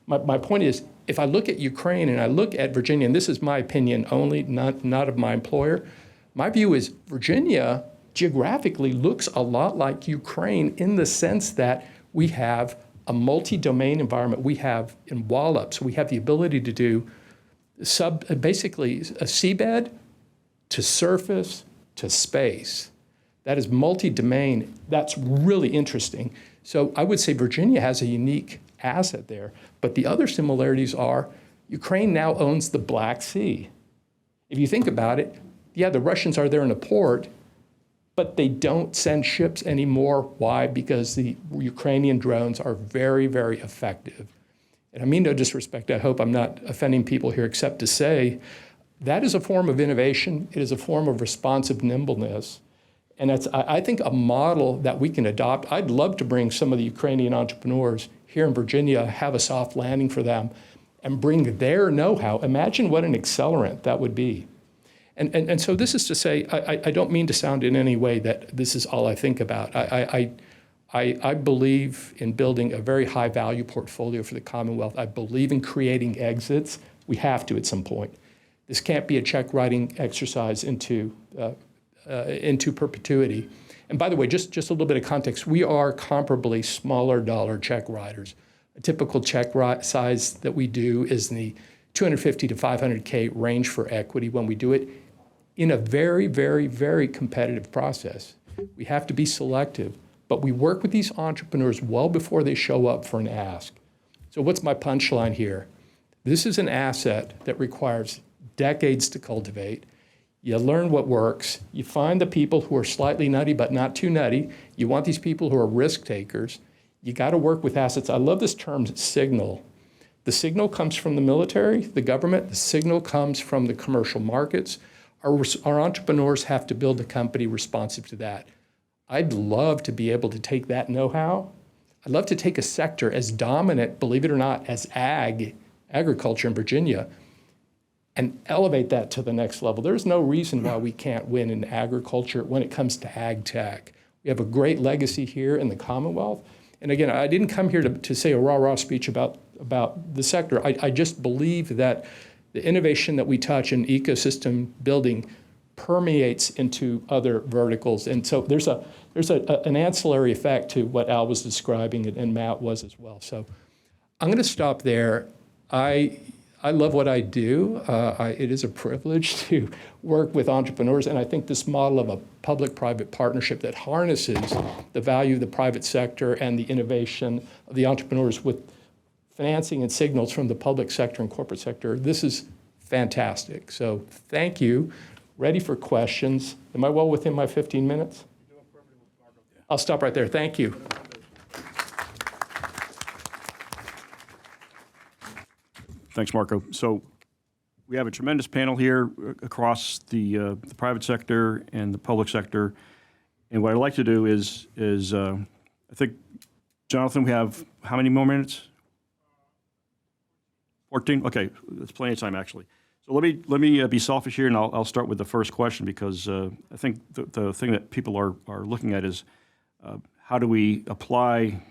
My point is, if I look at Ukraine and I look at Virginia, and this is my opinion only, not of my employer, my view is Virginia geographically looks a lot like Ukraine in the sense that we have a multi-domain environment. We have in Wallops, we have the ability to do basically a seabed to surface to space. That is multi-domain. That's really interesting. So I would say Virginia has a unique asset there. But the other similarities are Ukraine now owns the Black Sea. If you think about it, yeah, the Russians are there in a port, but they don't send ships anymore. Why? Because the Ukrainian drones are very, very effective. And I mean no disrespect. I hope I'm not offending people here, except to say that is a form of innovation. It is a form of responsive nimbleness. And that's, I think, a model that we can adopt. I'd love to bring some of the Ukrainian entrepreneurs here in Virginia, have a soft landing for them, and bring their know-how. Imagine what an accelerant that would be. And so this is to say, I don't mean to sound in any way that this is all I think about. I believe in building a very high value portfolio for the Commonwealth. I believe in creating exits. We have to at some point. This can't be a check writing exercise into perpetuity. And by the way, just a little bit of context, we are comparably smaller dollar check writers. A typical check size that we do is in the 250 to 500K range for equity when we do it in a very, very, very competitive process. We have to be selective, but we work with these entrepreneurs well before they show up for an ask. So what's my punchline here? This is an asset that requires decades to cultivate. You learn what works. You find the people who are slightly nutty, but not too nutty. You want these people who are risk takers. You got to work with assets. I love this term, signal. The signal comes from the military, the government. The signal comes from the commercial markets. Our entrepreneurs have to build a company responsive to that. I'd love to be able to take that know-how. I'd love to take a sector as dominant, believe it or not, as agriculture in Virginia, and elevate that to the next level. There's no reason why we can't win in agriculture when it comes to ag tech. We have a great legacy here in the Commonwealth. And again, I didn't come here to say a rah-rah speech about the sector. I just believe that the innovation that we touch in ecosystem building permeates into other verticals. And so there's an ancillary effect to what Al was describing and Matt was as well. So I'm going to stop there. I love what I do. It is a privilege to work with entrepreneurs, and I think this model of a public-private partnership that harnesses the value of the private sector and the innovation of the entrepreneurs with financing and signals from the public sector and corporate sector, this is fantastic. So thank you. Ready for questions. Am I well within my 15 minutes? I'll stop right there. Thank you. Thanks, Marco. So we have a tremendous panel here across the private sector and the public sector. And what I'd like to do is I think, Jonathan, we have how many more minutes? 14? Okay, that's plenty of time, actually. So let me be selfish here, and I'll start with the first question, because I think the thing that people are looking at is how do we apply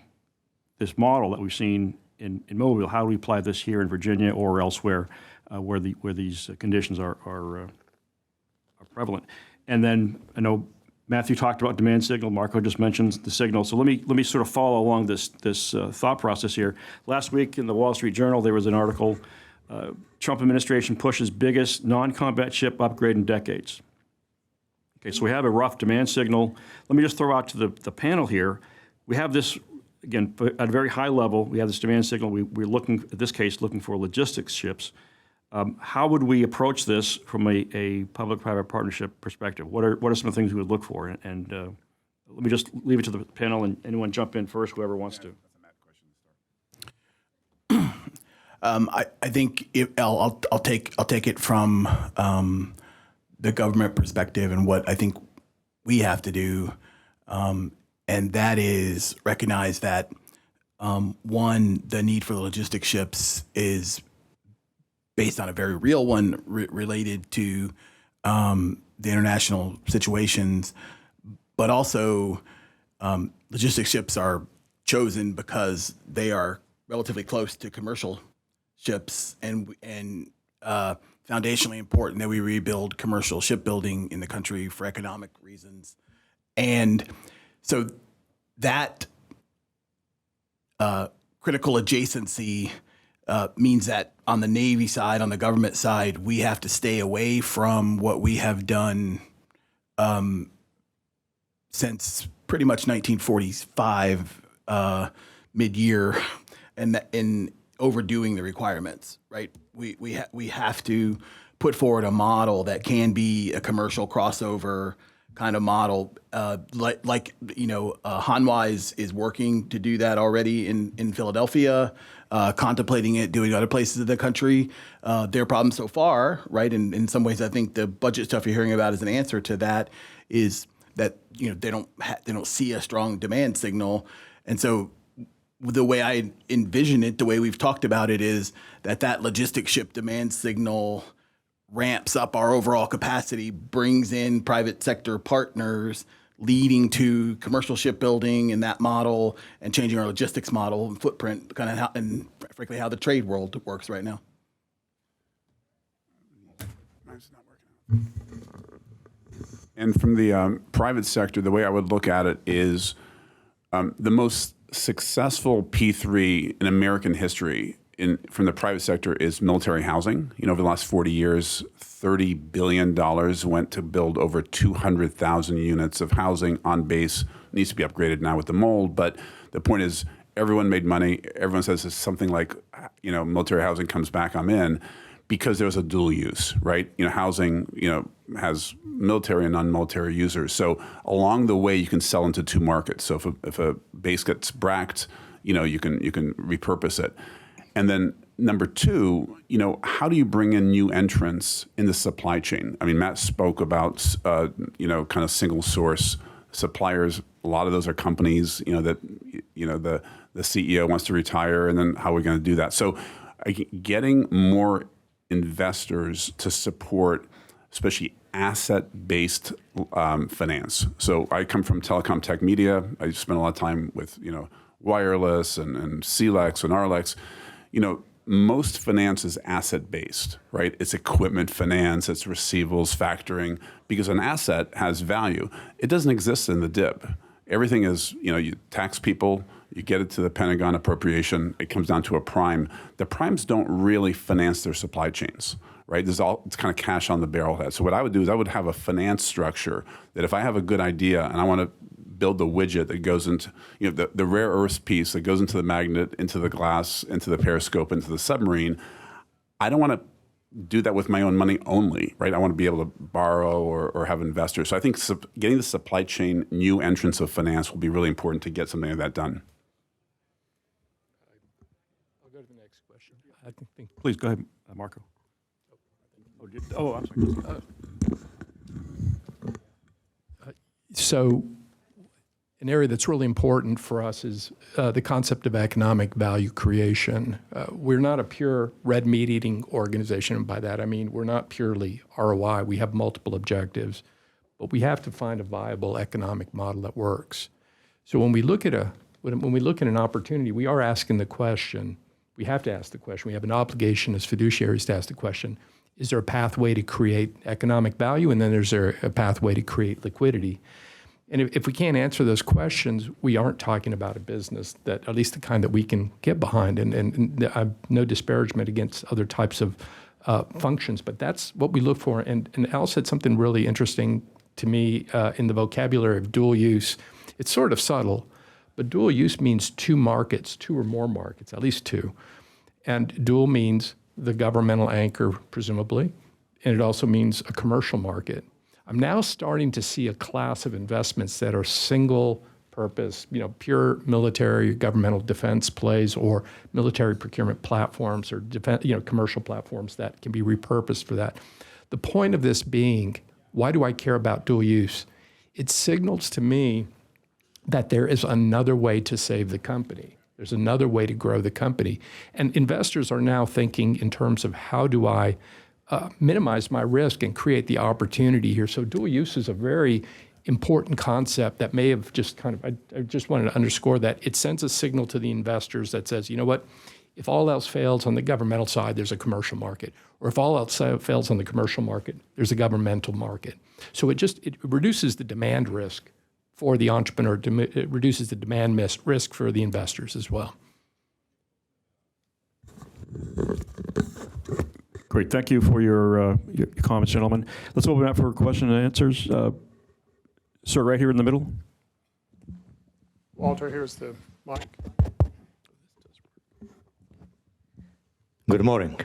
this model that we've seen in Mobile? How do we apply this here in Virginia or elsewhere where these conditions are prevalent? And then I know Matthew talked about demand signal. Marco just mentioned the signal. So let me sort of follow along this thought process here. Last week in the Wall Street Journal, there was an article, Trump administration pushes biggest non-combat ship upgrade in decades. Okay, so we have a rough demand signal. Let me just throw out to the panel here. We have this, again, at a very high level, we have this demand signal. We're looking, in this case, looking for logistics ships. How would we approach this from a public-private partnership perspective? What are some of the things we would look for? And let me just leave it to the panel, and anyone jump in first, whoever wants to. I think I'll take it from the government perspective and what I think we have to do, and that is recognize that one, the need for the logistic ships is based on a very real one related to the international situations, but also logistic ships are chosen because they are relatively close to commercial ships, and foundationally important that we rebuild commercial shipbuilding in the country for economic reasons. And so that critical adjacency means that on the Navy side, on the government side, we have to stay away from what we have done since pretty much 1945 mid-year, and in overdoing the requirements, right? We have to put forward a model that can be a commercial crossover kind of model, like Hanwha is working to do that already in Philadelphia, contemplating it, doing other places of the country. Their problem so far, right? And in some ways, I think the budget stuff you're hearing about as an answer to that is that they don't see a strong demand signal, and so the way I envision it, the way we've talked about it, is that logistic ship demand signal ramps up our overall capacity, brings in private sector partners, leading to commercial shipbuilding in that model and changing our logistics model and footprint, kind of how, and frankly, how the trade world works right now. And from the private sector, the way I would look at it is the most successful P3 in American history from the private sector is military housing. Over the last 40 years, $30 billion went to build over 200,000 units of housing on base. It needs to be upgraded now with the mold, but the point is everyone made money. Everyone says it's something like, military housing comes back, I'm in, because there was a dual use, right? Housing, has military and non-military users. So along the way, you can sell into two markets. So if a base gets bracked, you can repurpose it. And then number two, how do you bring in new entrants in the supply chain? I mean, Matt spoke about, kind of single source suppliers. A lot of those are companies, that, the CEO wants to retire, and then how are we going to do that? So getting more investors to support, especially asset-based finance. So I come from telecom tech media. I spent a lot of time with wireless and CLEX and Arlex. Most finance is asset-based, right? It's equipment finance, it's receivables factoring, because an asset has value. It doesn't exist in the DIB. Everything is, you tax people, you get it to the Pentagon appropriation, it comes down to a prime. The primes don't really finance their supply chains, right? It's kind of cash on the barrelhead. So what I would do is I would have a finance structure that if I have a good idea and I want to build the widget that goes into, the rare earth piece that goes into the magnet, into the glass, into the periscope, into the submarine, I don't want to do that with my own money only, right? I want to be able to borrow or have investors. So I think getting the supply chain new entrance of finance will be really important to get something like that done. I'll go to the next question. Please go ahead, Marco. I'm sorry. So an area that's really important for us is the concept of economic value creation. We're not a pure red meat eating organization, and by that I mean we're not purely ROI. We have multiple objectives, but we have to find a viable economic model that works. So when we look at an opportunity, we are asking the question. We have to ask the question. We have an obligation as fiduciaries to ask the question: is there a pathway to create economic value, and then is there a pathway to create liquidity? And if we can't answer those questions, we aren't talking about a business that, at least the kind that we can get behind. And I've no disparagement against other types of functions, but that's what we look for. And Al said something really interesting to me in the vocabulary of dual use. It's sort of subtle, but dual use means two markets, two or more markets, at least two. And dual means the governmental anchor, presumably, and it also means a commercial market. I'm now starting to see a class of investments that are single purpose, pure military, governmental defense plays, or military procurement platforms, or commercial platforms that can be repurposed for that. The point of this being, why do I care about dual use? It signals to me that there is another way to save the company. There's another way to grow the company. And investors are now thinking in terms of how do I minimize my risk and create the opportunity here. So dual use is a very important concept that may have just I just wanted to underscore that. It sends a signal to the investors that says, you know what, if all else fails on the governmental side, there's a commercial market. Or if all else fails on the commercial market, there's a governmental market. So it reduces the demand risk for the entrepreneur. It reduces the demand risk for the investors as well. Great. Thank you for your comments, gentlemen. Let's open up for question and answers. Sir, right here in the middle. Walter, here's the mic. Good morning.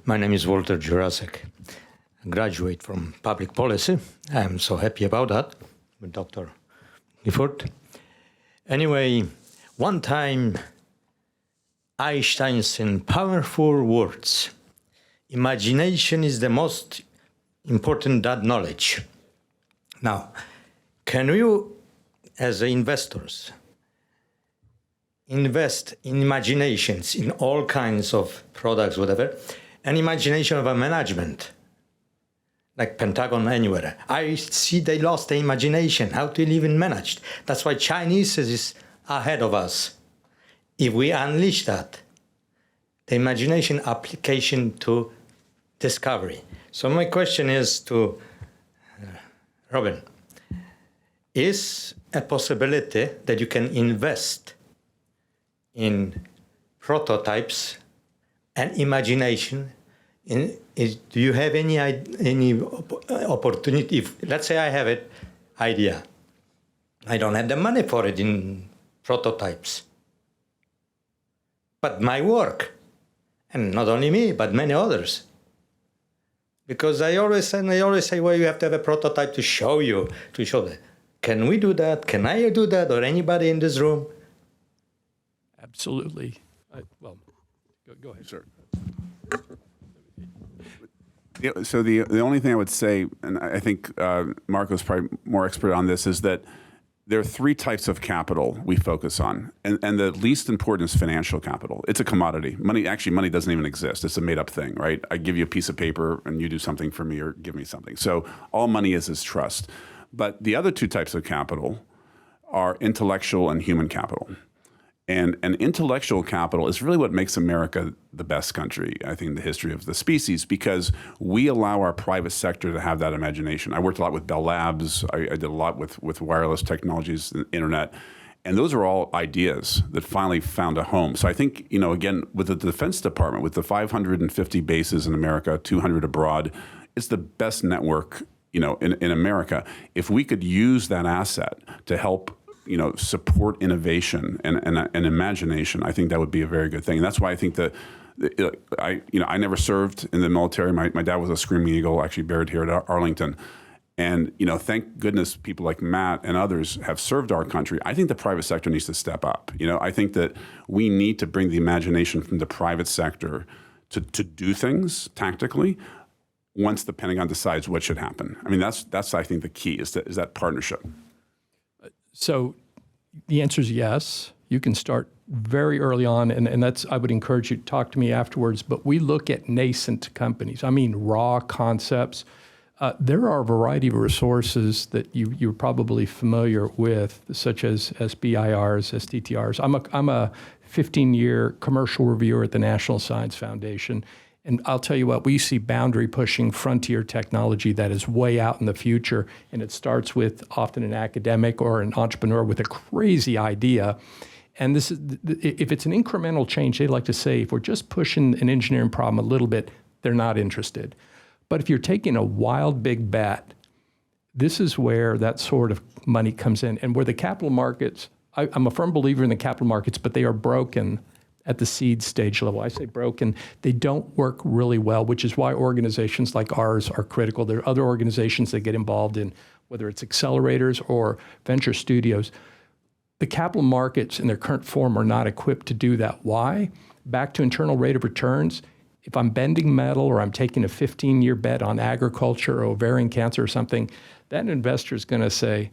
My name is Walter Jurasek. I graduate from public policy. I'm so happy about that with Dr. Gifford. Anyway, one time Einstein said powerful words. Imagination is the most important than knowledge. Now, can you, as investors, invest in imaginations in all kinds of products, whatever, and imagination of a management, like Pentagon, anywhere? I see they lost the imagination, how to live and manage. That's why Chinese is ahead of us. If we unleash that, the imagination application to discovery. So my question is to Rubin. Is a possibility that you can invest in prototypes and imagination? Do you have any opportunity? If, let's say I have an idea. I don't have the money for it in prototypes. But my work, and not only me, but many others. Because I always say, well, you have to have a prototype to show that. Can we do that? Can I do that? Or anybody in this room? Absolutely. Go ahead. Sure. So the only thing I would say, and I think Marco's probably more expert on this, is that there are three types of capital we focus on, and the least important is financial capital. It's a commodity. Money doesn't even exist. It's a made-up thing, right? I give you a piece of paper, and you do something for me or give me something. So all money is trust. But the other two types of capital are intellectual and human capital. And intellectual capital is really what makes America the best country, I think, in the history of the species, because we allow our private sector to have that imagination. I worked a lot with Bell Labs. I did a lot with wireless technologies, the internet. And those are all ideas that finally found a home. So I think, again, with the Defense Department, with the 550 bases in America, 200 abroad, it's the best network, in America. If we could use that asset to help support innovation and imagination, I think that would be a very good thing. And that's why I think I never served in the military. My dad was a Screaming Eagle, actually buried here at Arlington. And, thank goodness people like Matt and others have served our country. I think the private sector needs to step up. I think that we need to bring the imagination from the private sector to do things tactically once the Pentagon decides what should happen. I mean, that's I think the key is that partnership. So the answer is yes. You can start very early on, and that's, I would encourage you to talk to me afterwards, but we look at nascent companies. I mean, raw concepts. There are a variety of resources that you're probably familiar with, such as SBIRs, STTRs. I'm a 15-year commercial reviewer at the National Science Foundation. And I'll tell you what, we see boundary-pushing frontier technology that is way out in the future, and it starts with often an academic or an entrepreneur with a crazy idea. And this is, if it's an incremental change, they like to say, if we're just pushing an engineering problem a little bit, they're not interested. But if you're taking a wild, big bet, this is where that sort of money comes in, and where the capital markets, I'm a firm believer in the capital markets, but they are broken at the seed stage level. I say broken. They don't work really well, which is why organizations like ours are critical. There are other organizations that get involved in, whether it's accelerators or venture studios. The capital markets in their current form are not equipped to do that. Why? Back to internal rate of returns. If I'm bending metal or I'm taking a 15-year bet on agriculture or ovarian cancer or something, that investor is going to say,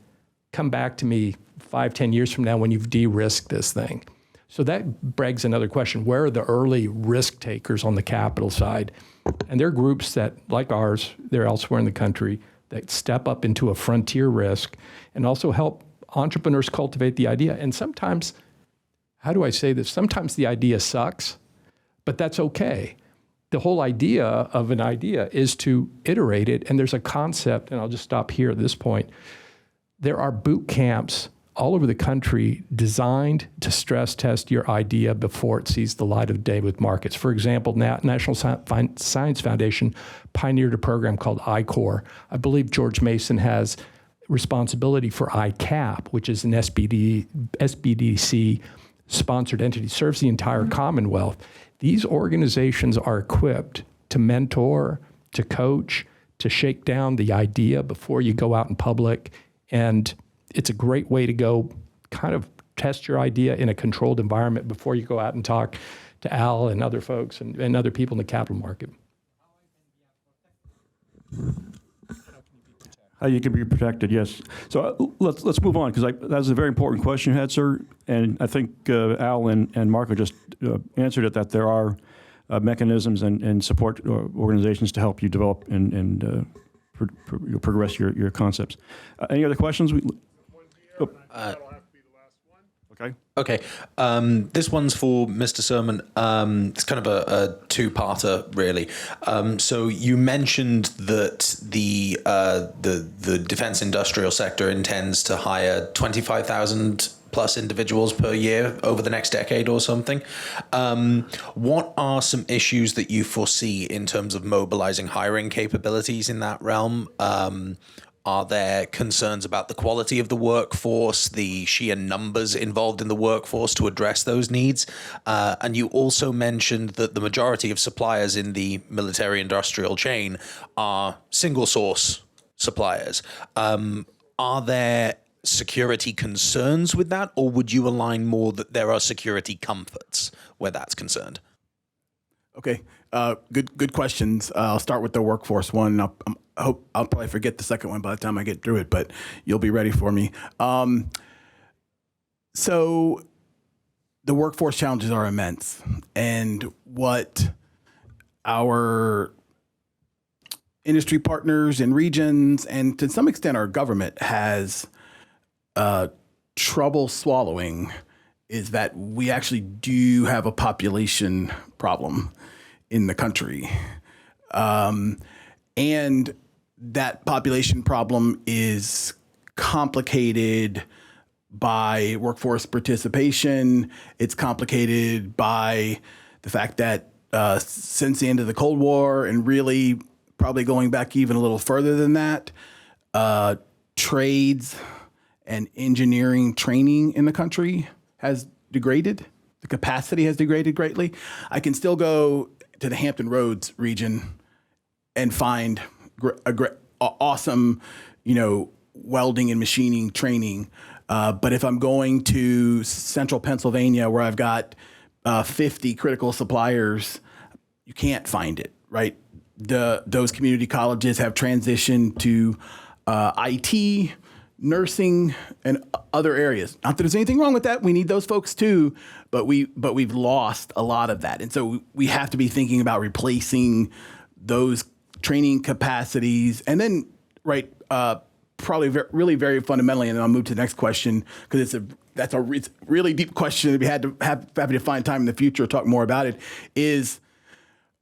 come back to me 5-10 years from now when you've de-risked this thing. So that begs another question. Where are the early risk takers on the capital side? And there are groups that, like ours, they're elsewhere in the country, that step up into a frontier risk and also help entrepreneurs cultivate the idea. And sometimes, how do I say this? Sometimes the idea sucks, but that's okay. The whole idea of an idea is to iterate it. And there's a concept, and I'll just stop here at this point. There are boot camps all over the country designed to stress test your idea before it sees the light of day with markets. For example, National Science Foundation pioneered a program called I-Core. I believe George Mason has responsibility for ICAP, which is an SBDC-sponsored entity, serves the entire Commonwealth. These organizations are equipped to mentor, to coach, to shake down the idea before you go out in public. And it's a great way to go kind of test your idea in a controlled environment before you go out and talk to Al and other folks and other people in the capital market. How you can be protected, yes. So let's move on, because that's a very important question you had, sir. And I think Al and Marco just answered it, that there are mechanisms and support organizations to help you develop and progress your concepts. Any other questions? That'll have to be the last one. Okay. Okay. This one's for Mr. Sermon. It's kind of a two-parter, really. So you mentioned that the defense industrial sector intends to hire 25,000 plus individuals per year over the next decade or something. What are some issues that you foresee in terms of mobilizing hiring capabilities in that realm? Are there concerns about the quality of the workforce, the sheer numbers involved in the workforce to address those needs? And you also mentioned that the majority of suppliers in the military-industrial chain are single-source suppliers. Are there security concerns with that, or would you align more that there are security comforts where that's concerned? Okay, good questions. I'll start with the workforce one. I hope I'll probably forget the second one by the time I get through it, but you'll be ready for me. So the workforce challenges are immense, and what our industry partners and regions, and to some extent our government, has trouble swallowing is that we actually do have a population problem in the country. And that population problem is complicated by workforce participation. It's complicated by the fact that since the end of the Cold War, and really probably going back even a little further than that, trades and engineering training in the country has degraded. The capacity has degraded greatly. I can still go to the Hampton Roads region and find awesome, welding and machining training. But if I'm going to central Pennsylvania, where I've got 50 critical suppliers, you can't find it, right? Those community colleges have transitioned to IT, nursing, and other areas. Not that there's anything wrong with that. We need those folks too, but we've lost a lot of that. And so we have to be thinking about replacing those training capacities. And then, right, probably really very fundamentally, and then I'll move to the next question, because it's a really deep question that we had to happy to find time in the future to talk more about it, is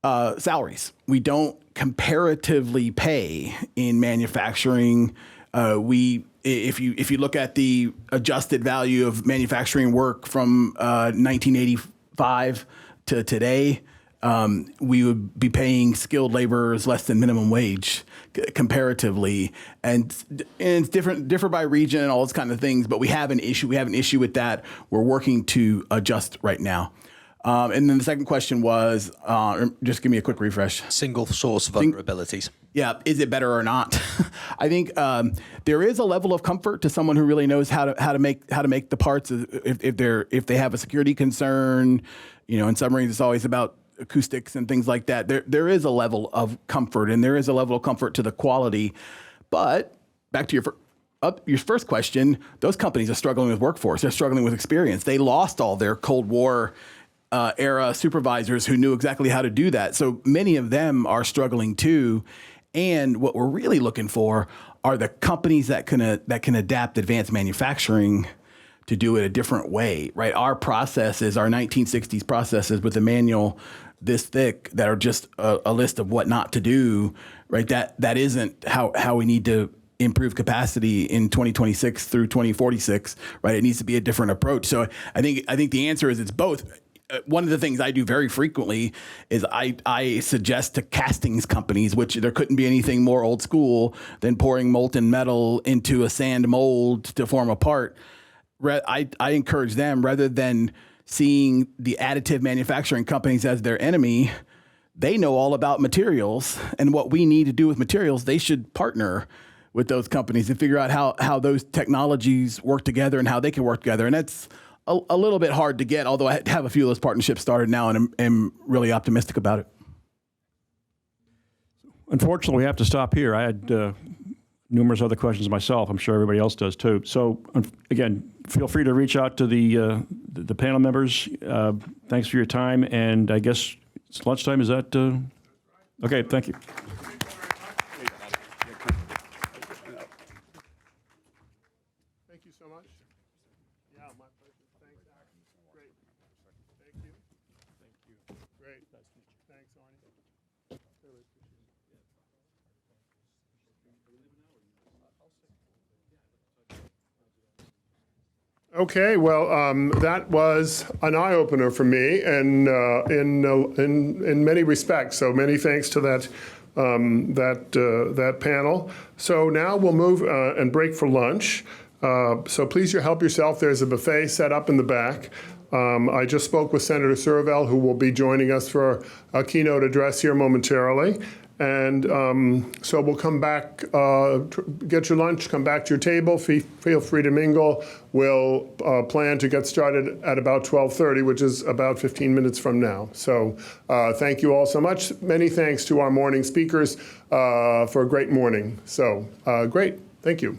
salaries. We don't comparatively pay in manufacturing. If you look at the adjusted value of manufacturing work from 1985 to today, we would be paying skilled laborers less than minimum wage comparatively, and it's different by region and all those kind of things. But we have an issue. We have an issue with that. We're working to adjust right now. And then the second question was, just give me a quick refresh. Single source vulnerabilities. Yeah, is it better or not? I think there is a level of comfort to someone who really knows how to make the parts. If they have a security concern, in submarines it's always about acoustics and things like that. There is a level of comfort, and there is a level of comfort to the quality. But back to your first question, those companies are struggling with workforce. They're struggling with experience. They lost all their Cold War era supervisors who knew exactly how to do that. So many of them are struggling too. And what we're really looking for are the companies that can adapt advanced manufacturing to do it a different way, right? Our processes, our 1960s processes with a manual this thick that are just a list of what not to do, right? That isn't how we need to improve capacity in 2026 through 2046, right? It needs to be a different approach. So I think the answer is it's both. One of the things I do very frequently is I suggest to castings companies, which there couldn't be anything more old school than pouring molten metal into a sand mold to form a part. I encourage them, rather than seeing the additive manufacturing companies as their enemy, they know all about materials and what we need to do with materials. They should partner with those companies and figure out how those technologies work together and how they can work together. And that's a little bit hard to get, although I have a few of those partnerships started now, and am really optimistic about it. Unfortunately, we have to stop here. I had numerous other questions myself. I'm sure everybody else does too. So again, feel free to reach out to the panel members. Thanks for your time, and I guess it's lunchtime. Is that okay? Thank you. Thank you so much. Yeah, my pleasure. Thanks, Zach. Great. Thank you. Thank you. Great. Thanks, Arnie. Really appreciate it. Okay, well, that was an eye-opener for me, and in many respects. So many thanks to that panel. So now we'll move and break for lunch. So please help yourself. There's a buffet set up in the back. I just spoke with Senator Servell, who will be joining us for a keynote address here momentarily. And so we'll come back, get your lunch, come back to your table, feel free to mingle. We'll plan to get started at about 12:30, which is about 15 minutes from now. So thank you all so much. Many thanks to our morning speakers for a great morning. So great, thank you.